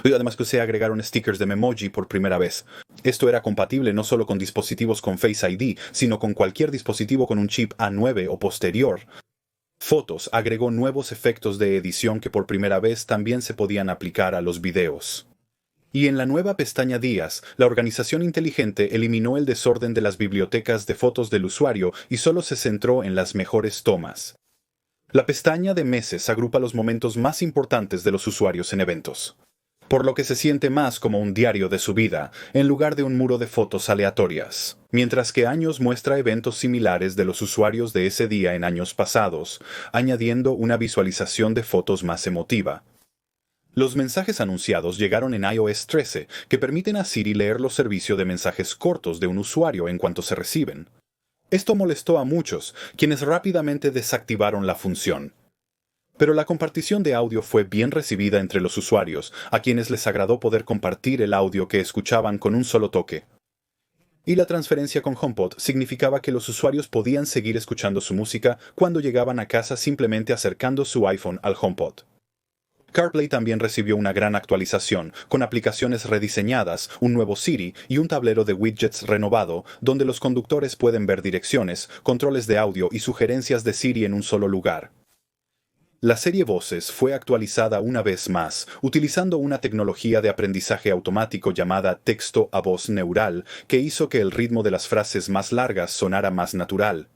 Además que se agregaron stickers de Memoji por primera vez. Esto era compatible no solo con dispositivos con Face ID, sino con cualquier dispositivo con un chip A9 o posterior. Fotos agregó nuevos efectos de edición que por primera vez también se podían aplicar a los videos. Y en la nueva pestaña Días, la organización inteligente eliminó el desorden de las bibliotecas de fotos del usuario y solo se centró en las mejores tomas. La pestaña de Meses agrupa los momentos más importantes de los usuarios en eventos, por lo que se siente más como un diario de su vida, en lugar de un muro de fotos aleatorias. Mientras que Años muestra eventos similares de los usuarios de ese día en años pasados, añadiendo una visualización de fotos más emotiva. Los mensajes anunciados llegaron en iOS 13, que permiten a Siri leer los servicios de mensajes cortos de un usuario en cuanto se reciben. Esto molestó a muchos, quienes rápidamente desactivaron la función. Pero la compartición de audio fue bien recibida entre los usuarios, a quienes les agradó poder compartir el audio que escuchaban con un solo toque. Y la transferencia con HomePod significaba que los usuarios podían seguir escuchando su música cuando llegaban a casa simplemente acercando su iPhone al HomePod. CarPlay también recibió una gran actualización, con aplicaciones rediseñadas, un nuevo Siri y un tablero de widgets renovado, donde los conductores pueden ver direcciones, controles de audio y sugerencias de Siri en un solo lugar. La serie Voces fue actualizada una vez más, utilizando una tecnología de aprendizaje automático llamada texto a voz neural, que hizo que el ritmo de las frases más largas sonara más natural.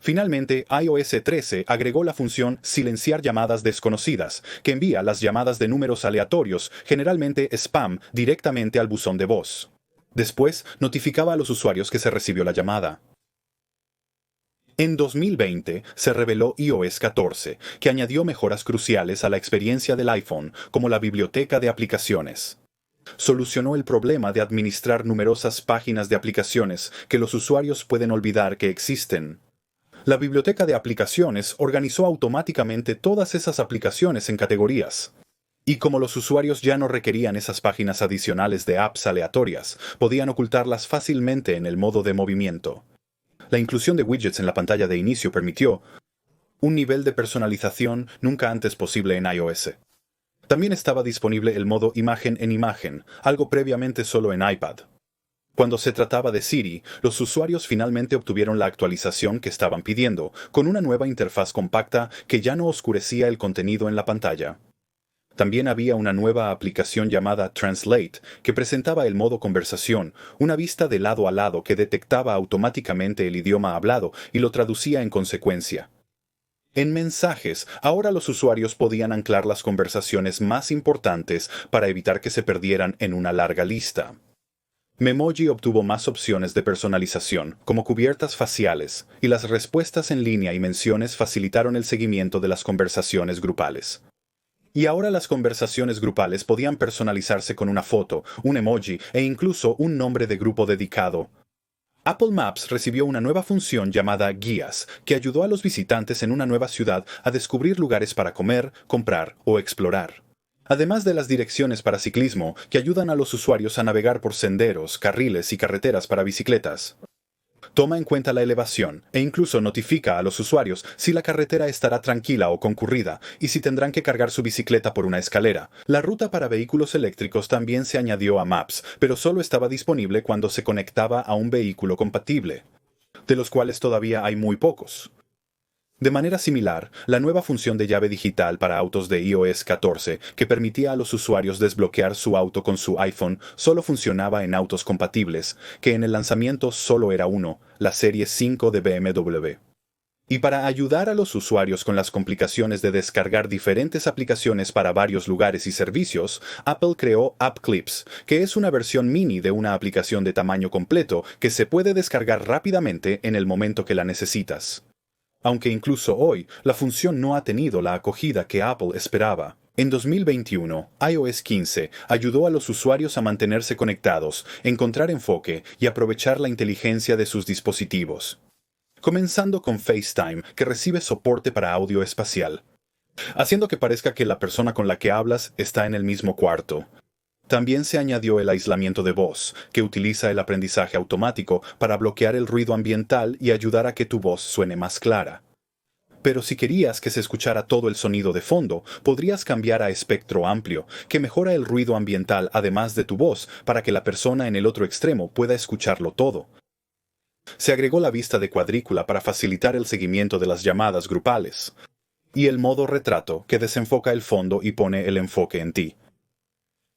Finalmente, iOS 13 agregó la función Silenciar llamadas desconocidas, que envía las llamadas de números aleatorios, generalmente spam, directamente al buzón de voz. Después, notificaba a los usuarios que se recibió la llamada. En 2020 se reveló iOS 14, que añadió mejoras cruciales a la experiencia del iPhone, como la biblioteca de aplicaciones. Solucionó el problema de administrar numerosas páginas de aplicaciones que los usuarios pueden olvidar que existen. La biblioteca de aplicaciones organizó automáticamente todas esas aplicaciones en categorías. Y como los usuarios ya no requerían esas páginas adicionales de apps aleatorias, podían ocultarlas fácilmente en el modo de movimiento. La inclusión de widgets en la pantalla de inicio permitió un nivel de personalización nunca antes posible en iOS. También estaba disponible el modo imagen en imagen, algo previamente solo en iPad. Cuando se trataba de Siri, los usuarios finalmente obtuvieron la actualización que estaban pidiendo, con una nueva interfaz compacta que ya no oscurecía el contenido en la pantalla. También había una nueva aplicación llamada Translate, que presentaba el modo conversación, una vista de lado a lado que detectaba automáticamente el idioma hablado y lo traducía en consecuencia. En mensajes, ahora los usuarios podían anclar las conversaciones más importantes para evitar que se perdieran en una larga lista. Memoji obtuvo más opciones de personalización, como cubiertas faciales, y las respuestas en línea y menciones facilitaron el seguimiento de las conversaciones grupales. Y ahora las conversaciones grupales podían personalizarse con una foto, un emoji e incluso un nombre de grupo dedicado. Apple Maps recibió una nueva función llamada Guías, que ayudó a los visitantes en una nueva ciudad a descubrir lugares para comer, comprar o explorar. Además de las direcciones para ciclismo, que ayudan a los usuarios a navegar por senderos, carriles y carreteras para bicicletas. Toma en cuenta la elevación e incluso notifica a los usuarios si la carretera estará tranquila o concurrida y si tendrán que cargar su bicicleta por una escalera. La ruta para vehículos eléctricos también se añadió a Maps, pero solo estaba disponible cuando se conectaba a un vehículo compatible, de los cuales todavía hay muy pocos. De manera similar, la nueva función de llave digital para autos de iOS 14, que permitía a los usuarios desbloquear su auto con su iPhone, solo funcionaba en autos compatibles, que en el lanzamiento solo era uno, la serie 5 de BMW. Y para ayudar a los usuarios con las complicaciones de descargar diferentes aplicaciones para varios lugares y servicios, Apple creó App Clips, que es una versión mini de una aplicación de tamaño completo que se puede descargar rápidamente en el momento que la necesitas. Aunque incluso hoy, la función no ha tenido la acogida que Apple esperaba. En 2021, iOS 15 ayudó a los usuarios a mantenerse conectados, encontrar enfoque y aprovechar la inteligencia de sus dispositivos. Comenzando con FaceTime, que recibe soporte para audio espacial, haciendo que parezca que la persona con la que hablas está en el mismo cuarto. También se añadió el aislamiento de voz, que utiliza el aprendizaje automático para bloquear el ruido ambiental y ayudar a que tu voz suene más clara. Pero si querías que se escuchara todo el sonido de fondo, podrías cambiar a espectro amplio, que mejora el ruido ambiental además de tu voz, para que la persona en el otro extremo pueda escucharlo todo. Se agregó la vista de cuadrícula para facilitar el seguimiento de las llamadas grupales, y el modo retrato, que desenfoca el fondo y pone el enfoque en ti.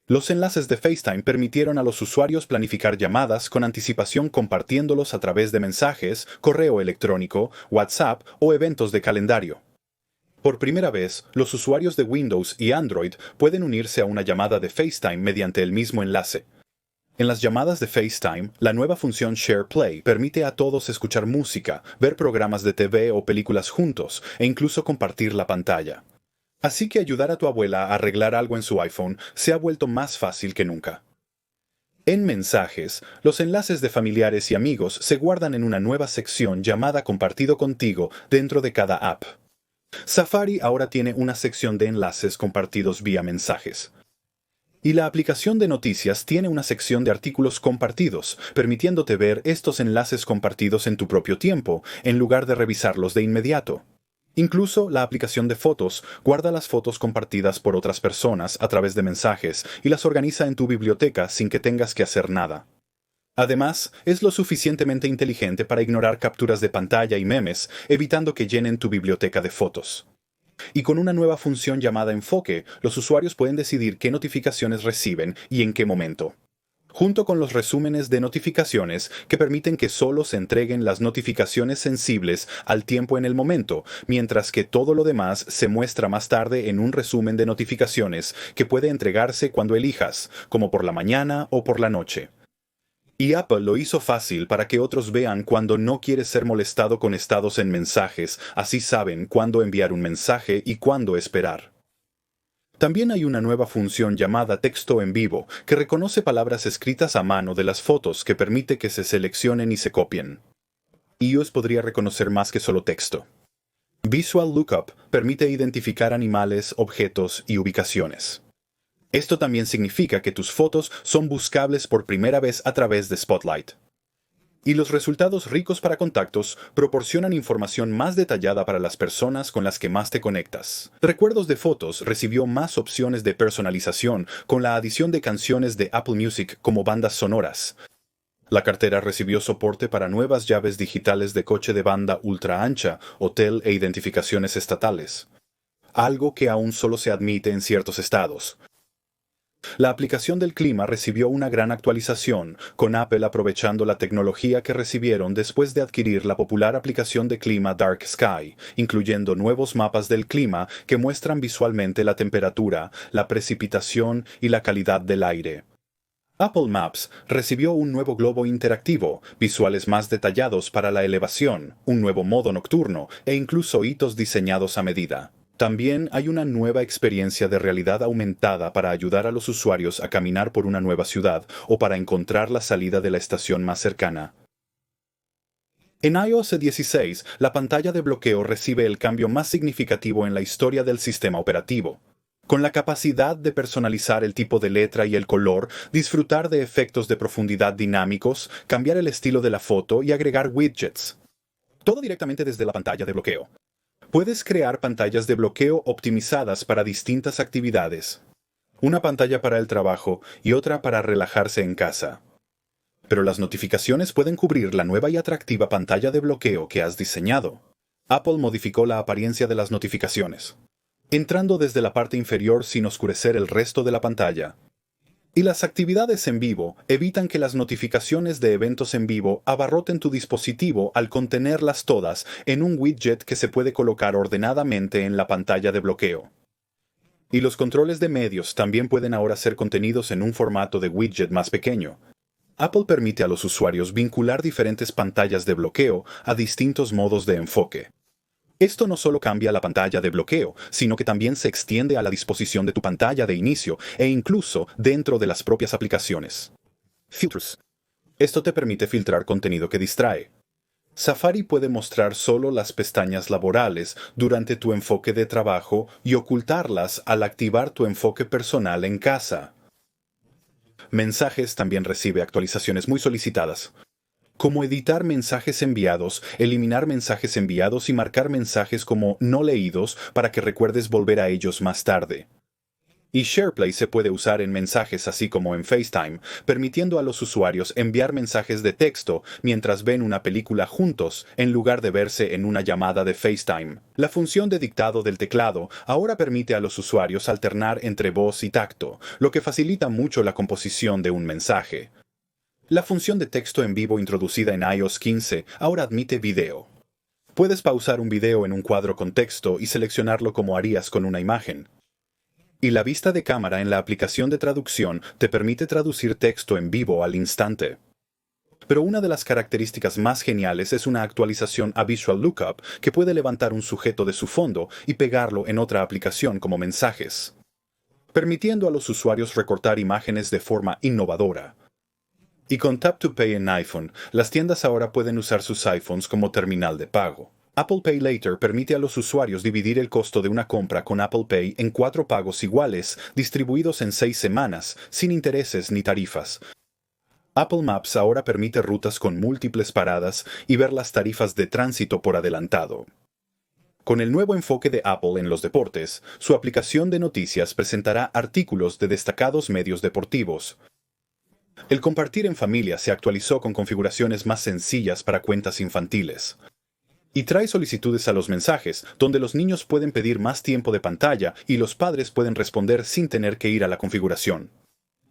Los enlaces de FaceTime permitieron a los usuarios planificar llamadas con anticipación compartiéndolos a través de mensajes, correo electrónico, WhatsApp o eventos de calendario. Por primera vez, los usuarios de Windows y Android pueden unirse a una llamada de FaceTime mediante el mismo enlace. En las llamadas de FaceTime, la nueva función Share Play permite a todos escuchar música, ver programas de TV o películas juntos e incluso compartir la pantalla. Así que ayudar a tu abuela a arreglar algo en su iPhone se ha vuelto más fácil que nunca. En mensajes, los enlaces de familiares y amigos se guardan en una nueva sección llamada Compartido contigo dentro de cada app. Safari ahora tiene una sección de enlaces compartidos vía mensajes. Y la aplicación de noticias tiene una sección de artículos compartidos, permitiéndote ver estos enlaces compartidos en tu propio tiempo, en lugar de revisarlos de inmediato. Incluso la aplicación de fotos guarda las fotos compartidas por otras personas a través de mensajes y las organiza en tu biblioteca sin que tengas que hacer nada. Además, es lo suficientemente inteligente para ignorar capturas de pantalla y memes, evitando que llenen tu biblioteca de fotos. Y con una nueva función llamada Enfoque, los usuarios pueden decidir qué notificaciones reciben y en qué momento. junto con los resúmenes de notificaciones que permiten que solo se entreguen las notificaciones sensibles al tiempo en el momento, mientras que todo lo demás se muestra más tarde en un resumen de notificaciones que puede entregarse cuando elijas, como por la mañana o por la noche. Y Apple lo hizo fácil para que otros vean cuando no quieres ser molestado con estados en mensajes, así saben cuándo enviar un mensaje y cuándo esperar. También hay una nueva función llamada texto en vivo, que reconoce palabras escritas a mano de las fotos que permite que se seleccionen y se copien. iOS podría reconocer más que solo texto. Visual Lookup permite identificar animales, objetos y ubicaciones. Esto también significa que tus fotos son buscables por primera vez a través de Spotlight. Y los resultados ricos para contactos proporcionan información más detallada para las personas con las que más te conectas. Recuerdos de fotos recibió más opciones de personalización con la adición de canciones de Apple Music como bandas sonoras. La cartera recibió soporte para nuevas llaves digitales de coche de banda ultra ancha, hotel e identificaciones estatales, algo que aún solo se admite en ciertos estados. La aplicación del clima recibió una gran actualización, con Apple aprovechando la tecnología que recibieron después de adquirir la popular aplicación de clima Dark Sky, incluyendo nuevos mapas del clima que muestran visualmente la temperatura, la precipitación y la calidad del aire. Apple Maps recibió un nuevo globo interactivo, visuales más detallados para la elevación, un nuevo modo nocturno e incluso hitos diseñados a medida. También hay una nueva experiencia de realidad aumentada para ayudar a los usuarios a caminar por una nueva ciudad o para encontrar la salida de la estación más cercana. En iOS 16, la pantalla de bloqueo recibe el cambio más significativo en la historia del sistema operativo. Con la capacidad de personalizar el tipo de letra y el color, disfrutar de efectos de profundidad dinámicos, cambiar el estilo de la foto y agregar widgets. Todo directamente desde la pantalla de bloqueo. Puedes crear pantallas de bloqueo optimizadas para distintas actividades. Una pantalla para el trabajo y otra para relajarse en casa. Pero las notificaciones pueden cubrir la nueva y atractiva pantalla de bloqueo que has diseñado. Apple modificó la apariencia de las notificaciones, entrando desde la parte inferior sin oscurecer el resto de la pantalla. Y las actividades en vivo evitan que las notificaciones de eventos en vivo abarroten tu dispositivo al contenerlas todas en un widget que se puede colocar ordenadamente en la pantalla de bloqueo. Y los controles de medios también pueden ahora ser contenidos en un formato de widget más pequeño. Apple permite a los usuarios vincular diferentes pantallas de bloqueo a distintos modos de enfoque. Esto no solo cambia la pantalla de bloqueo, sino que también se extiende a la disposición de tu pantalla de inicio e incluso dentro de las propias aplicaciones. Filters. Esto te permite filtrar contenido que distrae. Safari puede mostrar solo las pestañas laborales durante tu enfoque de trabajo y ocultarlas al activar tu enfoque personal en casa. Mensajes también recibe actualizaciones muy solicitadas, como editar mensajes enviados, eliminar mensajes enviados y marcar mensajes como no leídos para que recuerdes volver a ellos más tarde. Y SharePlay se puede usar en mensajes así como en FaceTime, permitiendo a los usuarios enviar mensajes de texto mientras ven una película juntos, en lugar de verse en una llamada de FaceTime. La función de dictado del teclado ahora permite a los usuarios alternar entre voz y tacto, lo que facilita mucho la composición de un mensaje. La función de texto en vivo introducida en iOS 15 ahora admite video. Puedes pausar un video en un cuadro con texto y seleccionarlo como harías con una imagen. Y la vista de cámara en la aplicación de traducción te permite traducir texto en vivo al instante. Pero una de las características más geniales es una actualización a Visual Lookup que puede levantar un sujeto de su fondo y pegarlo en otra aplicación como mensajes, permitiendo a los usuarios recortar imágenes de forma innovadora. Y con Tap to Pay en iPhone, las tiendas ahora pueden usar sus iPhones como terminal de pago. Apple Pay Later permite a los usuarios dividir el costo de una compra con Apple Pay en 4 pagos iguales, distribuidos en 6 semanas, sin intereses ni tarifas. Apple Maps ahora permite rutas con múltiples paradas y ver las tarifas de tránsito por adelantado. Con el nuevo enfoque de Apple en los deportes, su aplicación de noticias presentará artículos de destacados medios deportivos. El compartir en familia se actualizó con configuraciones más sencillas para cuentas infantiles. Y trae solicitudes a los mensajes, donde los niños pueden pedir más tiempo de pantalla y los padres pueden responder sin tener que ir a la configuración.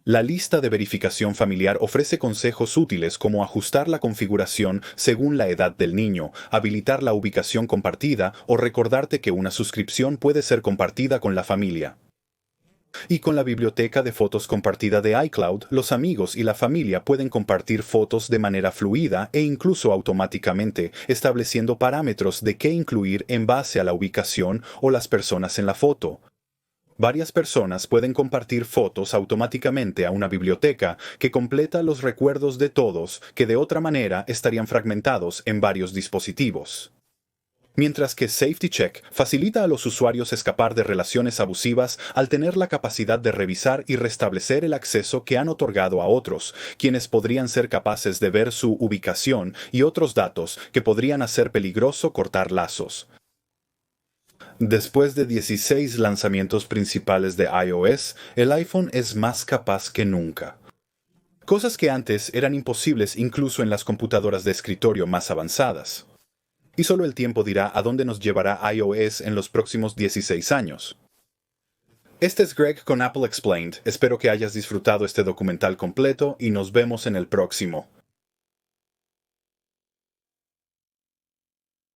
La lista de verificación familiar ofrece consejos útiles como ajustar la configuración según la edad del niño, habilitar la ubicación compartida o recordarte que una suscripción puede ser compartida con la familia. Y con la biblioteca de fotos compartida de iCloud, los amigos y la familia pueden compartir fotos de manera fluida e incluso automáticamente, estableciendo parámetros de qué incluir en base a la ubicación o las personas en la foto. Varias personas pueden compartir fotos automáticamente a una biblioteca que completa los recuerdos de todos que de otra manera estarían fragmentados en varios dispositivos. Mientras que Safety Check facilita a los usuarios escapar de relaciones abusivas al tener la capacidad de revisar y restablecer el acceso que han otorgado a otros, quienes podrían ser capaces de ver su ubicación y otros datos que podrían hacer peligroso cortar lazos. Después de 16 lanzamientos principales de iOS, el iPhone es más capaz que nunca. Cosas que antes eran imposibles incluso en las computadoras de escritorio más avanzadas. Y solo el tiempo dirá a dónde nos llevará iOS en los próximos 16 años. Este es Greg con Apple Explained. Espero que hayas disfrutado este documental completo y nos vemos en el próximo.